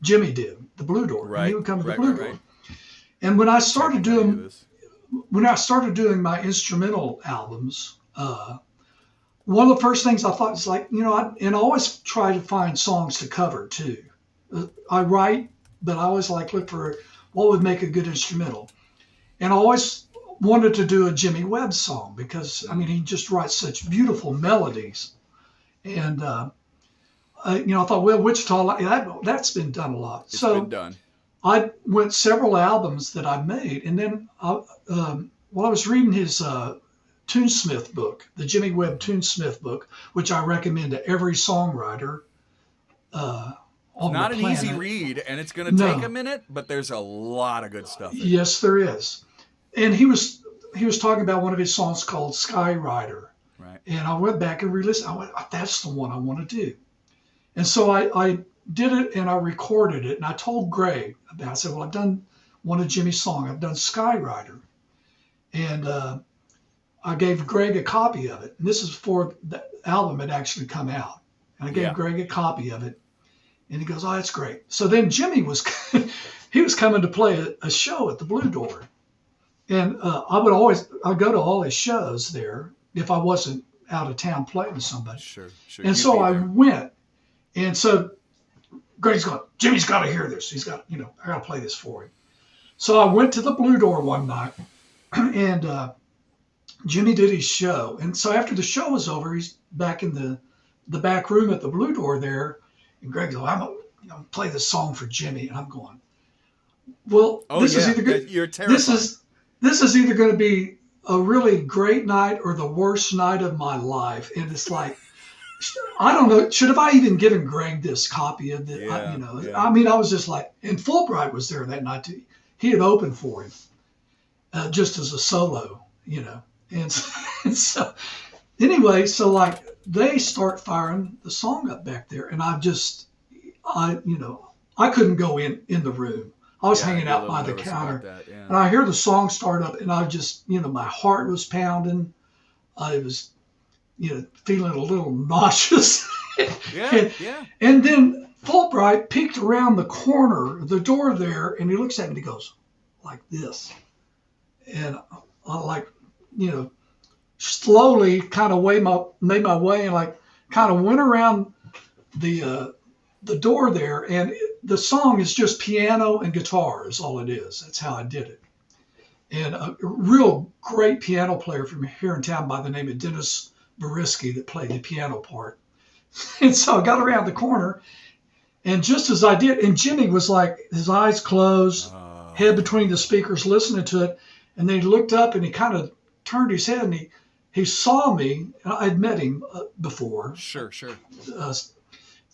Jimmy did the Blue Door, and he would come to the Blue Door. And when I started doing my instrumental albums, one of the first things I thought was like, I always try to find songs to cover too. I write, but I always look for what would make a good instrumental. And I always wanted to do a Jimmy Webb song because, I mean, he just writes such beautiful melodies. And, I thought, well, Wichita, that's been done a lot. It's been done. I went several albums that I made. And then while I was reading his Tunesmith book, the Jimmy Webb Tunesmith book, which I recommend to every songwriter on Not the an planet. easy read, and it's going to take a minute, but there's a lot of good stuff in it. Yes, there is. And he was talking about one of his songs called Skyrider. Right. And I went back and re-listened. I went, that's the one I want to do. And so I did it and I recorded it. And I told Greg about it. I said, well, I've done one of Jimmy's songs. I've done Skyrider. And I gave Greg a copy of it. And this is before the album had actually come out. And I gave Greg a copy of it. And he goes, oh, that's great. So then Jimmy was coming to play a show at the Blue Door. And I'd go to all his shows there if I wasn't out of town playing with somebody. Sure. And so I went. And so Greg's going, Jimmy's got to hear this. He's got, I got to play this for him. So I went to the Blue Door one night and Jimmy did his show. And so after the show was over, he's back in the back room at the Blue Door there. And Greg goes, I'm going to play this song for Jimmy. And I'm going, well, this is either good. You're terrified. This is either going to be a really great night or the worst night of my life. And it's like, I don't know. Should have I even given Greg this copy of the, I mean, I was just like, and Fulbright was there that night too. He had opened for him just as a solo, And so anyway, so like they start firing the song up back there. And I couldn't go in the room. I was hanging out by the counter, and I hear the song start up, and I just, my heart was pounding. I was, feeling a little nauseous. And then Fulbright peeked around the corner of the door there, and he looks at me and he goes, like this. And I slowly kind of made my way and like kind of went around the door there, and the song is just piano and guitar is all it is. That's how I did it. And a real great piano player from here in town by the name of Dennis Barisky that played the piano part. And so I got around the corner, and just as I did, and Jimmy was like, his eyes closed, head between the speakers, listening to it, and then he looked up and he kind of turned his head and he saw me. I'd met him before. Sure.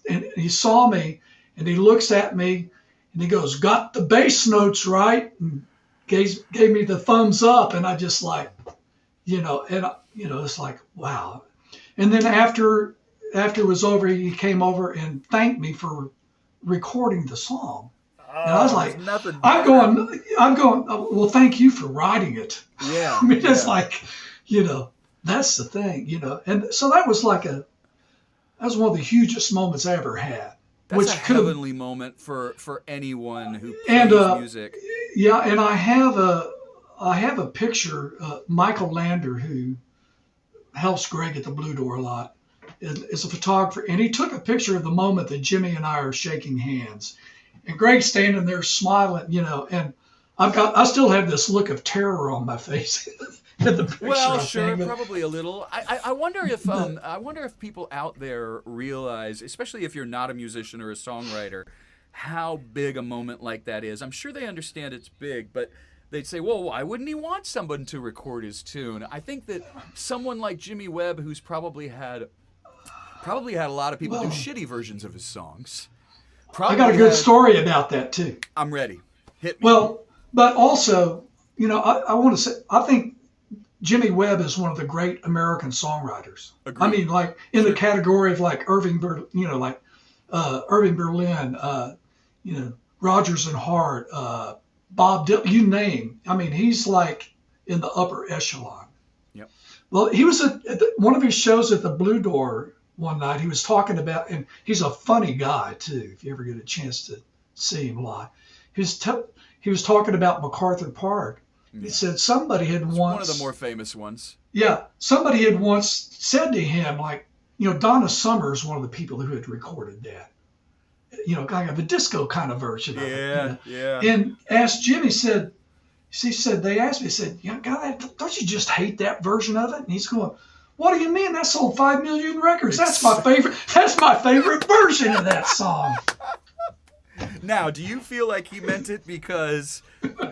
And he saw me, and he looks at me, and he goes, got the bass notes right, and gave me the thumbs up, and I just like, it's like, wow. And then after it was over, he came over and thanked me for recording the song. And I was like, I'm going, well, thank you for writing it. Yeah. I mean, it's like, that's the thing, And so that was one of the hugest moments I ever had. That's a heavenly moment for anyone who plays music. Yeah, and I have a picture. Michael Lander, who helps Greg at the Blue Door a lot, is a photographer, and he took a picture of the moment that Jimmy and I are shaking hands, and Greg's standing there smiling, and I still have this look of terror on my face. Well, sure, probably a little. I wonder if people out there realize, especially if you're not a musician or a songwriter, how big a moment like that is. I'm sure they understand it's big, but they'd say, well, why wouldn't he want someone to record his tune? I think that someone like Jimmy Webb, who's probably had a lot of people do shitty versions of his songs. I got a good story about that too. I'm ready. Hit me. Well, but also, I want to say, I think Jimmy Webb is one of the great American songwriters. Agreed. I mean, like in the category of like Irving Berlin, Rodgers and Hart, Bob Dylan, you name. I mean, he's like in the upper echelon. Yep. Well, he was at one of his shows at the Blue Door one night. He was talking about, and he's a funny guy too. If you ever get a chance to see him live, he was talking about MacArthur Park. He said somebody had once, one of the more famous ones. Yeah, somebody had once said to him, like, Donna Summer is one of the people who had recorded that. Kind of a disco kind of version of it. Yeah. And asked Jimmy, said, She said, they asked me, said, "Yeah, God, don't you just hate that version of it?" And he's going, "What do you mean? That sold 5 million records. That's my favorite. That's my favorite version of that song." Now, do you feel like he meant it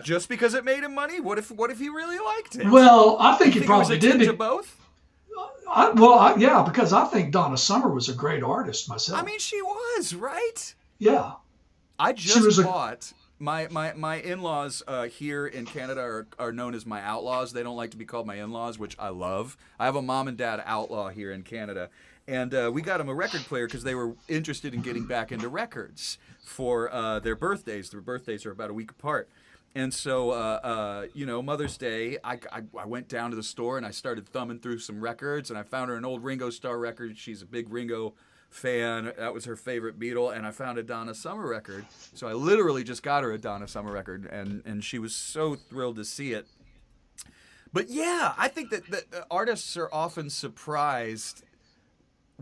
just because it made him money? What if he really liked it? Well, I think he it was probably a did. tinge of both? Yeah, because I think Donna Summer was a great artist myself. I mean, she was, right? Yeah. I just bought my in-laws here in Canada are known as my outlaws. They don't like to be called my in-laws, which I love. I have a mom and dad outlaw here in Canada, and we got them a record player because they were interested in getting back into records for their birthdays. Their birthdays are about a week apart. And so, Mother's Day, I went down to the store and I started thumbing through some records, and I found her an old Ringo Starr record. She's a big Ringo fan. That was her favorite Beatle, and I found a Donna Summer record. So I literally just got her a Donna Summer record, and she was so thrilled to see it. But yeah, I think that artists are often surprised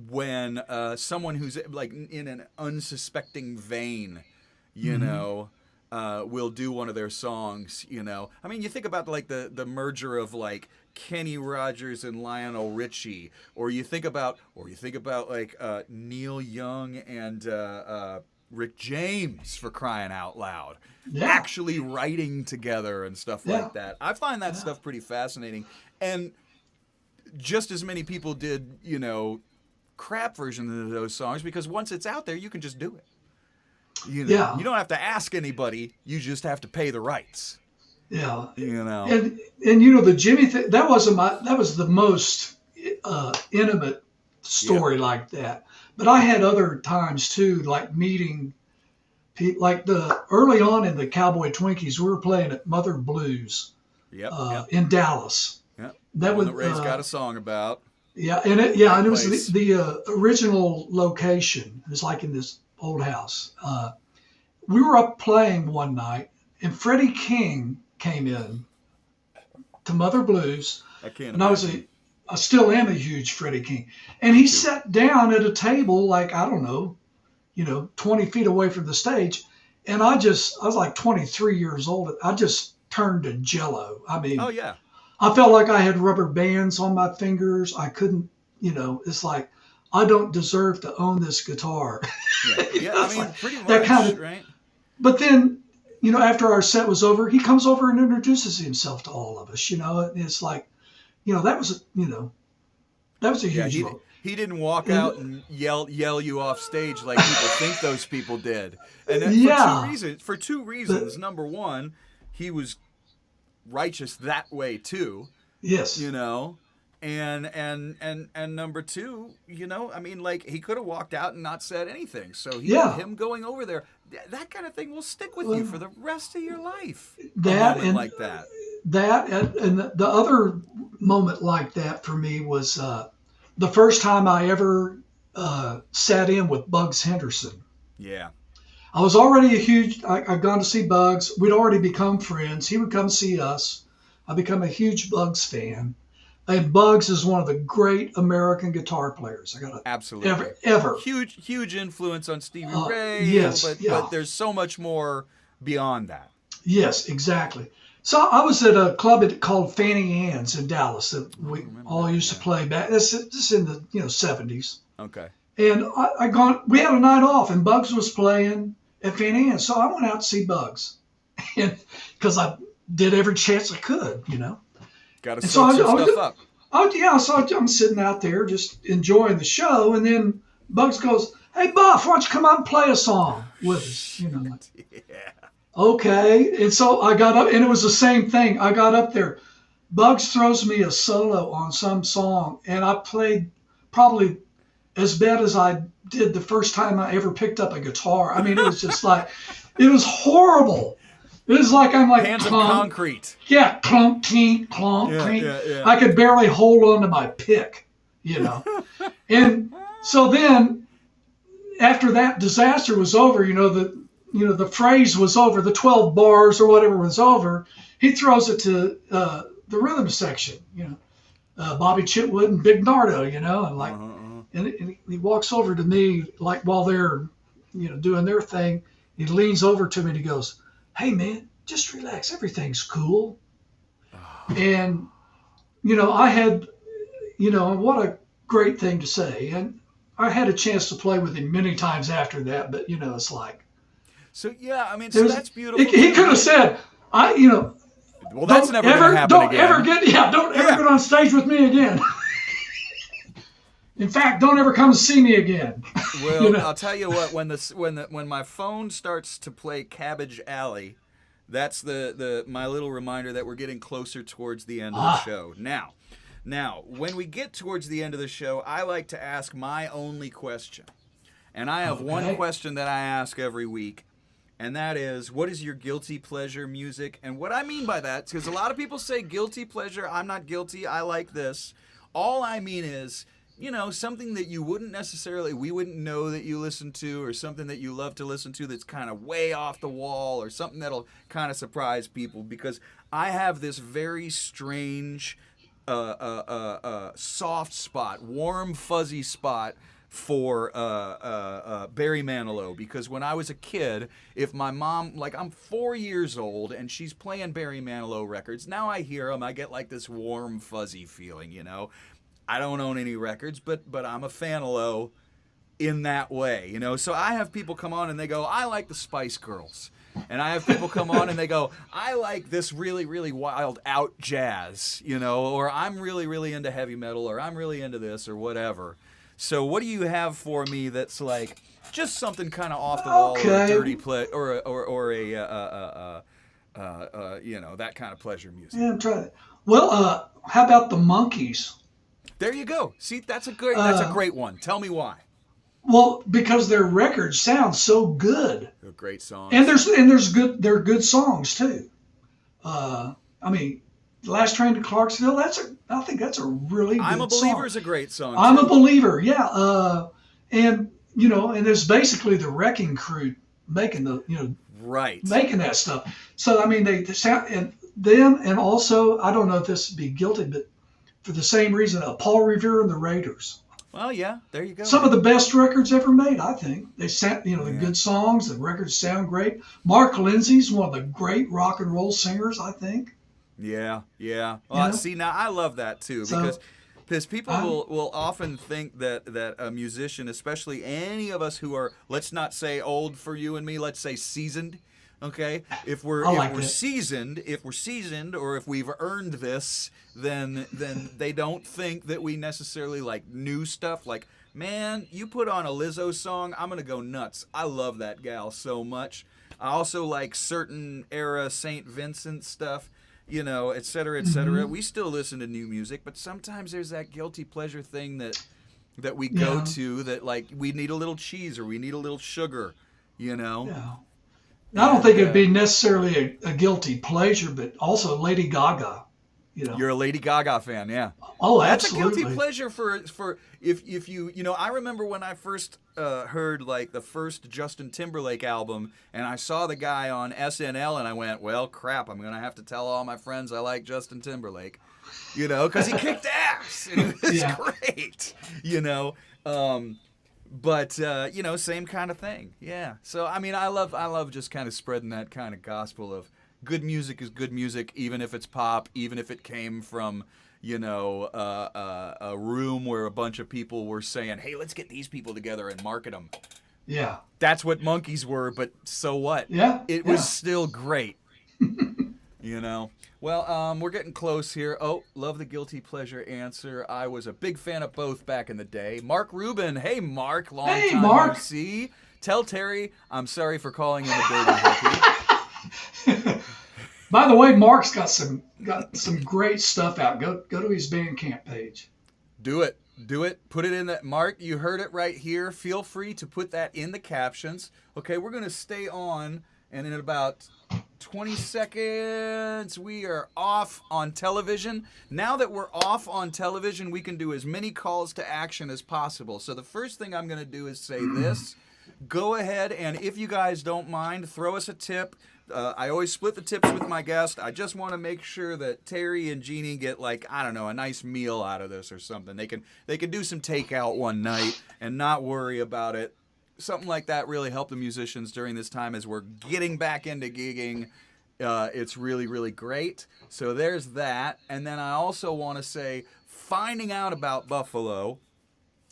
when someone who's like in an unsuspecting vein, will do one of their songs, I mean, you think about like the merger of like Kenny Rogers and Lionel Richie, or you think about like Neil Young and Rick James, for crying out loud, actually writing together and stuff like that. I find that stuff pretty fascinating, and just as many people did, crap versions of those songs, because once it's out there, you can just do it. You don't have to ask anybody. You just have to pay the rights. Yeah. And the Jimmy thing, that was the most intimate story like that. But I had other times too, like meeting people, like early on in the Cowboy Twinkies, we were playing at Mother Blues in Dallas. Yep. That was Ray's got a song about. Yeah, and it was the original location. It was like in this old house. We were up playing one night, and Freddie King came in to Mother Blues. I can't and imagine. I still am a huge Freddie King. And he sat down at a table, like, I don't know, 20 feet away from the stage. And I was like 23 years old. I just turned to jello. I mean, oh yeah. I felt like I had rubber bands on my fingers. I couldn't, it's like, I don't deserve to own this guitar. Yeah, I mean, pretty much, that kind of, right? But then, after our set was over, he comes over and introduces himself to all of us, and it's like, that was a huge moment. He didn't walk out and yell you off stage like people think those people did. And for two reasons. Number one, he was righteous that way too. Yes. And number two, I mean, like, he could have walked out and not said anything. So him going over there, that kind of thing will stick with you for the rest of your life. That and like that. That and the other moment like that for me was the first time I ever sat in with Bugs Henderson. Yeah. I was already I'd gone to see Bugs. We'd already become friends. He would come see us. I become a huge Bugs fan. And Bugs is one of the great American guitar players. Absolutely ever. Huge influence on Stevie Ray. Yes, but there's so much more beyond that. Yes, exactly. So I was at a club called Fanny Ann's in Dallas that we all used to play back. This in the 70s. Okay. And we had a night off, and Bugs was playing at Fanny Ann's. So I went out to see Bugs, and because I did every chance I could, Got to soak some stuff up. Oh yeah, so I'm sitting out there just enjoying the show, and then Bugs goes, "Hey Buff, why don't you come out and play a song with us?" Yeah. Okay, and so I got up, and it was the same thing. I got up there. Bugs throws me a solo on some song, and I played probably as bad as I did the first time I ever picked up a guitar. I mean, it was just like, it was horrible. It was like I'm like hands of concrete. Yeah, clunk, tink, clunk, tink. Yeah. I could barely hold on to my pick, And so then, after that disaster was over, the phrase was over, the 12 bars or whatever was over. He throws it to the rhythm section, Bobby Chitwood and Big Nardo, and like, and he walks over to me like while they're, doing their thing. He leans over to me and he goes, "Hey man, just relax. Everything's cool. And, I had, what a great thing to say. And I had a chance to play with him many times after that, but, it's like, So yeah, I mean, so that's beautiful. He could have said, well, that's never going to happen don't again. Don't ever get on stage with me again. In fact, don't ever come see me again. Well, I'll tell you what. When my phone starts to play Cabbage Alley, that's my little reminder that we're getting closer towards the end of the show. Now, when we get towards the end of the show, I like to ask my only question, and I have one question that I ask every week. And that is, what is your guilty pleasure music? And what I mean by that, because a lot of people say guilty pleasure, I'm not guilty, I like this. All I mean is, something that we wouldn't know that you listen to, or something that you love to listen to that's kind of way off the wall, or something that'll kind of surprise people. Because I have this very strange, soft spot, warm, fuzzy spot for Barry Manilow, because when I was a kid, if my mom, I'm 4 years old and she's playing Barry Manilow records, now I hear them, I get like this warm fuzzy feeling, I don't own any records, but I'm a fan-alo in that way, so I have people come on and they go, I like the Spice Girls. And I have people come on and they go, I like this really, really wild out jazz, or I'm really, really into heavy metal, or I'm really into this, or whatever. So what do you have for me that's like just something kind of off the wall, or a dirty play, or that kind of pleasure music? Yeah, I'm trying. Well, how about the Monkees? There you go. See, that's a great one. Tell me why. Well, because their records sound so good. They're great songs. And they're good songs too. Last Train to Clarksville, I think that's a really good song. I'm a Believer is a great song, too. I'm a Believer, yeah. And it's basically the Wrecking Crew making making that stuff. So, they sound, and them, and also, I don't know if this would be guilty, but for the same reason, Paul Revere and the Raiders. Well, yeah, there you go. Some of the best records ever made, I think. They sound, the good songs, the records sound great. Mark Lindsay's one of the great rock and roll singers, I think. Yeah. Well, see, now I love that too, because people will often think that a musician, especially any of us who are, let's not say old for you and me, let's say seasoned. Okay, if we're seasoned, or if we've earned this, then they don't think that we necessarily like new stuff. Like, man, you put on a Lizzo song, I'm gonna go nuts. I love that gal so much. I also like certain era St. Vincent stuff. Et cetera, et cetera. We still listen to new music, but sometimes there's that guilty pleasure thing that we go to that, like, we need a little cheese or we need a little sugar, Yeah. I don't think it'd be necessarily a guilty pleasure, but also Lady Gaga. You're a Lady Gaga fan, yeah. Oh, that's absolutely. a guilty pleasure for if you I remember when I first heard like the first Justin Timberlake album, and I saw the guy on SNL, and I went, well, crap, I'm gonna have to tell all my friends I like Justin Timberlake, because he kicked ass and it was great, But same kind of thing, yeah. So I love just kind of spreading that kind of gospel of good music is good music, even if it's pop, even if it came from, a room where a bunch of people were saying, hey, let's get these people together and market them. Yeah. That's what Monkees were, but so what? Yeah. It was still great. Well, we're getting close here. Oh, love the guilty pleasure answer. I was a big fan of both back in the day. Mark Rubin. Hey, Mark. Long time no see. Tell Terry I'm sorry for calling him a dirty hippie. By the way, Mark's got some great stuff out. Go to his Bandcamp page. Do it. Put it in that. Mark, you heard it right here. Feel free to put that in the captions. Okay, we're going to stay on, and in about 20 seconds, we are off on television. Now that we're off on television, we can do as many calls to action as possible. So the first thing I'm going to do is say this. Go ahead, and if you guys don't mind, throw us a tip. I always split the tips with my guest. I just want to make sure that Terry and Jeannie get, like, I don't know, a nice meal out of this or something. They can do some takeout one night and not worry about it. Something like that really helped the musicians during this time as we're getting back into gigging. It's really, really great. So there's that. And then I also want to say, finding out about Buffalo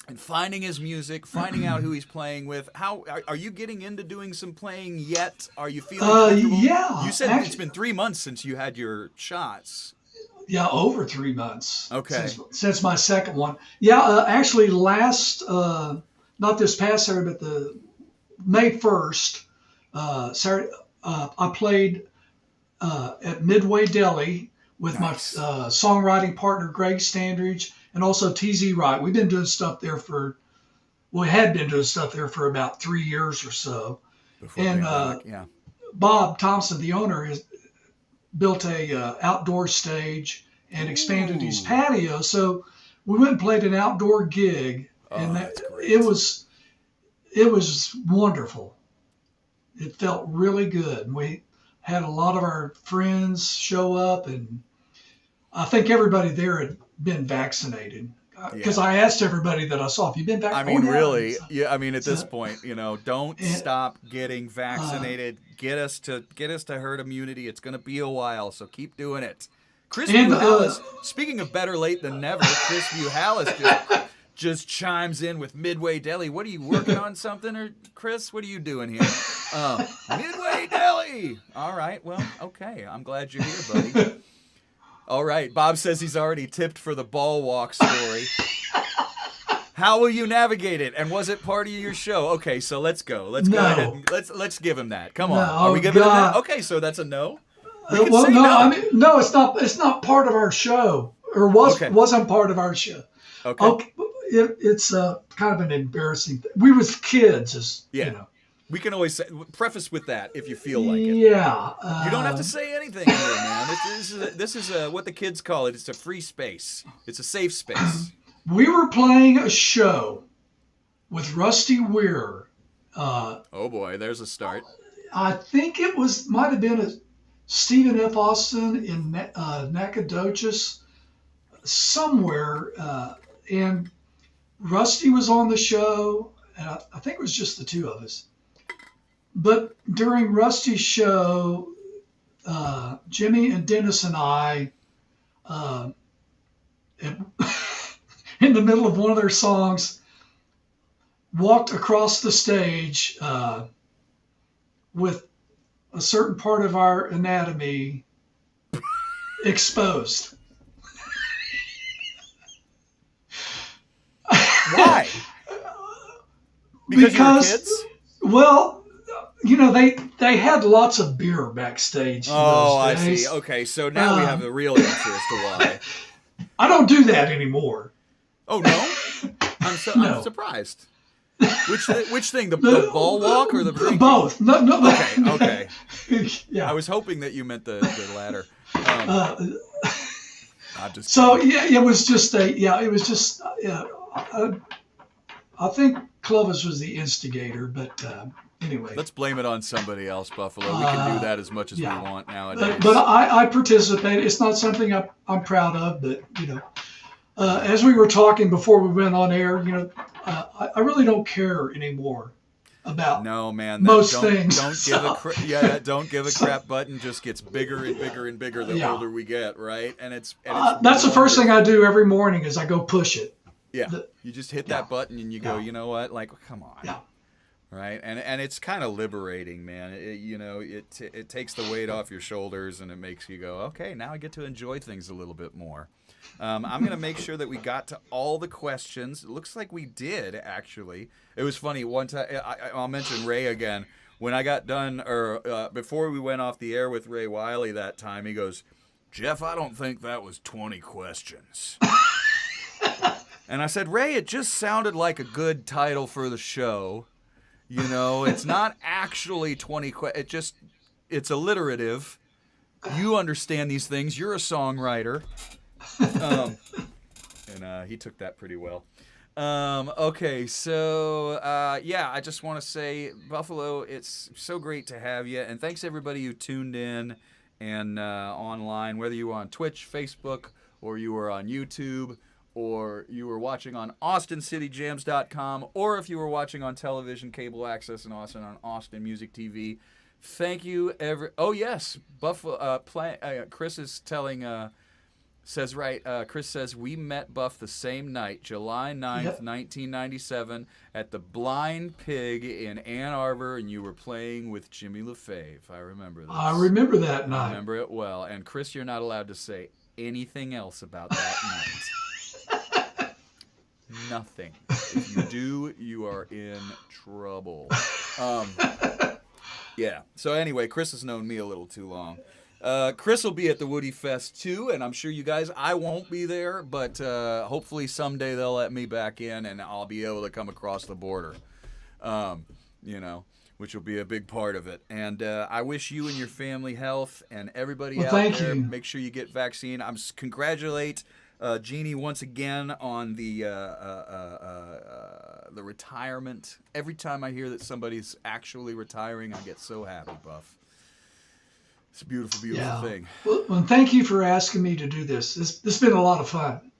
and finding his music, finding out who he's playing with. How are you getting into doing some playing yet? Are you feeling comfortable? Yeah, You said actually, it's been 3 months since you had your shots. yeah, over 3 months Okay. since my second one. Yeah, actually, last not this past Saturday, but the May 1st, Saturday, I played at Midway Deli with my Nice. songwriting partner Greg Standridge and also TZ Wright. We've been doing stuff there we had been doing stuff there for about 3 years or so. Before And pandemic, yeah. Bob Thompson, the owner, has built a outdoor stage and expanded his Ooh. patio. So we went and played an outdoor gig, Oh, and that's great. it was wonderful. It felt really good. We had a lot of our friends show up, and I think everybody there had been vaccinated. Because Yeah. I asked everybody that I saw, "Have you been I vaccinated?" mean, "Oh yeah." really, yeah. I mean, at this So, point, don't and, stop getting uh, vaccinated. Get us to herd immunity. It's gonna be a while, so keep doing it. Chris and Buhalis. Speaking of better late than never, Chris Buhalis just chimes in with Midway Deli. What are you working on something, or Chris? What are you doing here? Midway Deli. All right. Well, okay. I'm glad you're here, buddy. All right. Bob says he's already tipped for the ball walk story. How will you navigate it? And was it part of your show? Okay, so let's go. Let's go ahead and let's give him that. Come on. Are we no, giving him that? God. Okay, so that's a no. We can Well, say no, no. I mean, no, it's not. It's not part of our show, or Okay. wasn't part of our show. Okay. Okay, it's kind of an embarrassing thing. We was kids, Yeah. We can always preface with that if you feel like it. Yeah. You don't have to say anything here, man. This is what the kids call it. It's a free space. It's a safe space. We were playing a show with Rusty Ware. Oh boy, there's a start. I think it might have been a Stephen F. Austin in Nacogdoches somewhere, and Rusty was on the show, and I think it was just the two of us. But during Rusty's show, Jimmy and Dennis and I, in the middle of one of their songs, walked across the stage with a certain part of our anatomy exposed. Why? Because you were kids? Well, they had lots of beer backstage. Oh, I those days. see. Okay, so now we have the real answer as to why. I don't do that anymore. Oh no, I'm No. surprised. Which thing? The ball walk or the drinking? Both. No. Okay. Yeah. I was hoping that you meant the latter. I'm just So kidding. yeah, it was just I think Clovis was the instigator, but anyway. Let's blame it on somebody else, Buffalo. We can do that as much as we want nowadays. But I participated. It's not something I'm proud of, but as we were talking before we went on air, I really don't care anymore about No, man. most things. That don't give a crap button just gets bigger and bigger and bigger the older we get, right? And it's that's the first thing I do every morning is I go push it. Yeah, you just hit that button and you go, you know what? Like, come on. Yeah. Right, and it's kind of liberating, man. It takes the weight off your shoulders and it makes you go, okay, now I get to enjoy things a little bit more. I'm gonna make sure that we got to all the questions. It looks like we did, actually. It was funny one time. I'll mention Ray again. When I got done, or before we went off the air with Ray Wiley that time, he goes, "Jeff, I don't think that was 20 questions." And I said, Ray, it just sounded like a good title for the show. It's not actually 20 questions. It's alliterative. You understand these things. You're a songwriter. And he took that pretty well. Okay, so I just want to say, Buffalo, it's so great to have you. And thanks everybody who tuned in and online, whether you were on Twitch, Facebook, or you were on YouTube, or you were watching on AustinCityJams.com, or if you were watching on television, cable access in Austin on Austin Music TV. Thank you, Oh yes, Buffalo. Chris is telling. Says right. Chris says we met Buff the same night, July 9th, Yep. 1997, at the Blind Pig in Ann Arbor, and you were playing with Jimmy LaFave. I remember this. I remember that I night. remember it well. And Chris, you're not allowed to say anything else about that night. Nothing. If you do, you are in trouble. Yeah. So anyway, Chris has known me a little too long. Chris will be at the Woody Fest too, and I'm sure you guys. I won't be there, but hopefully someday they'll let me back in, and I'll be able to come across the border. You know, which will be a big part of it. And I wish you and your family health, and everybody out thank there. you. Make sure you get vaccine. Congratulate Jeannie once again on the retirement. Every time I hear that somebody's actually retiring, I get so happy, Buff. It's a beautiful, beautiful thing. Well, thank you for asking me to do this. This has been a lot of fun.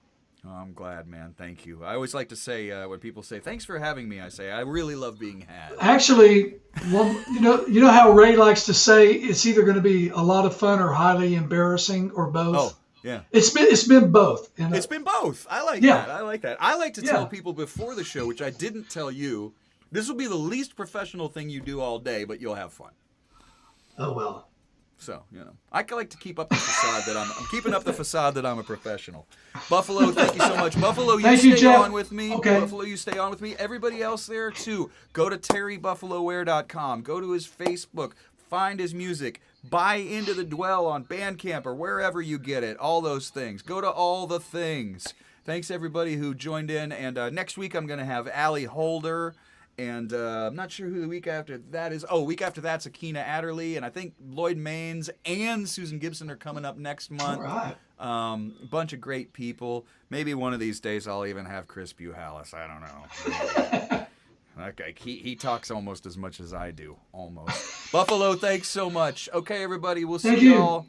Oh, I'm glad, man. Thank you. I always like to say when people say thanks for having me, I say I really love being had. Actually, well, you know how Ray likes to say it's either going to be a lot of fun or highly embarrassing or both. Oh, yeah. It's been both. It's been both. I like that. I like that. I like to tell Yeah. people before the show, which I didn't tell you. This will be the least professional thing you do all day, but you'll have fun. Oh well. So, you know, I like to keep up the facade that I'm keeping up the facade that I'm a professional. Buffalo, thank you so much. Buffalo, Thank you, stay Jeff. on with me. Okay. Buffalo, you stay on with me. Everybody else there, too. Go to TerryBuffaloWare.com. Go to his Facebook. Find his music. Buy Into the Dwell on Bandcamp or wherever you get it. All those things. Go to all the things. Thanks, everybody who joined in. And next week, I'm going to have Allie Holder. And I'm not sure who the week after that is. Oh, week after that's Akina Adderley. And I think Lloyd Maines and Susan Gibson are coming up next month. All right. A bunch of great people. Maybe one of these days I'll even have Chris Buhalis. I don't know. Okay, he talks almost as much as I do. Almost. Buffalo, thanks so much. Okay, everybody, we'll see Thank you. y'all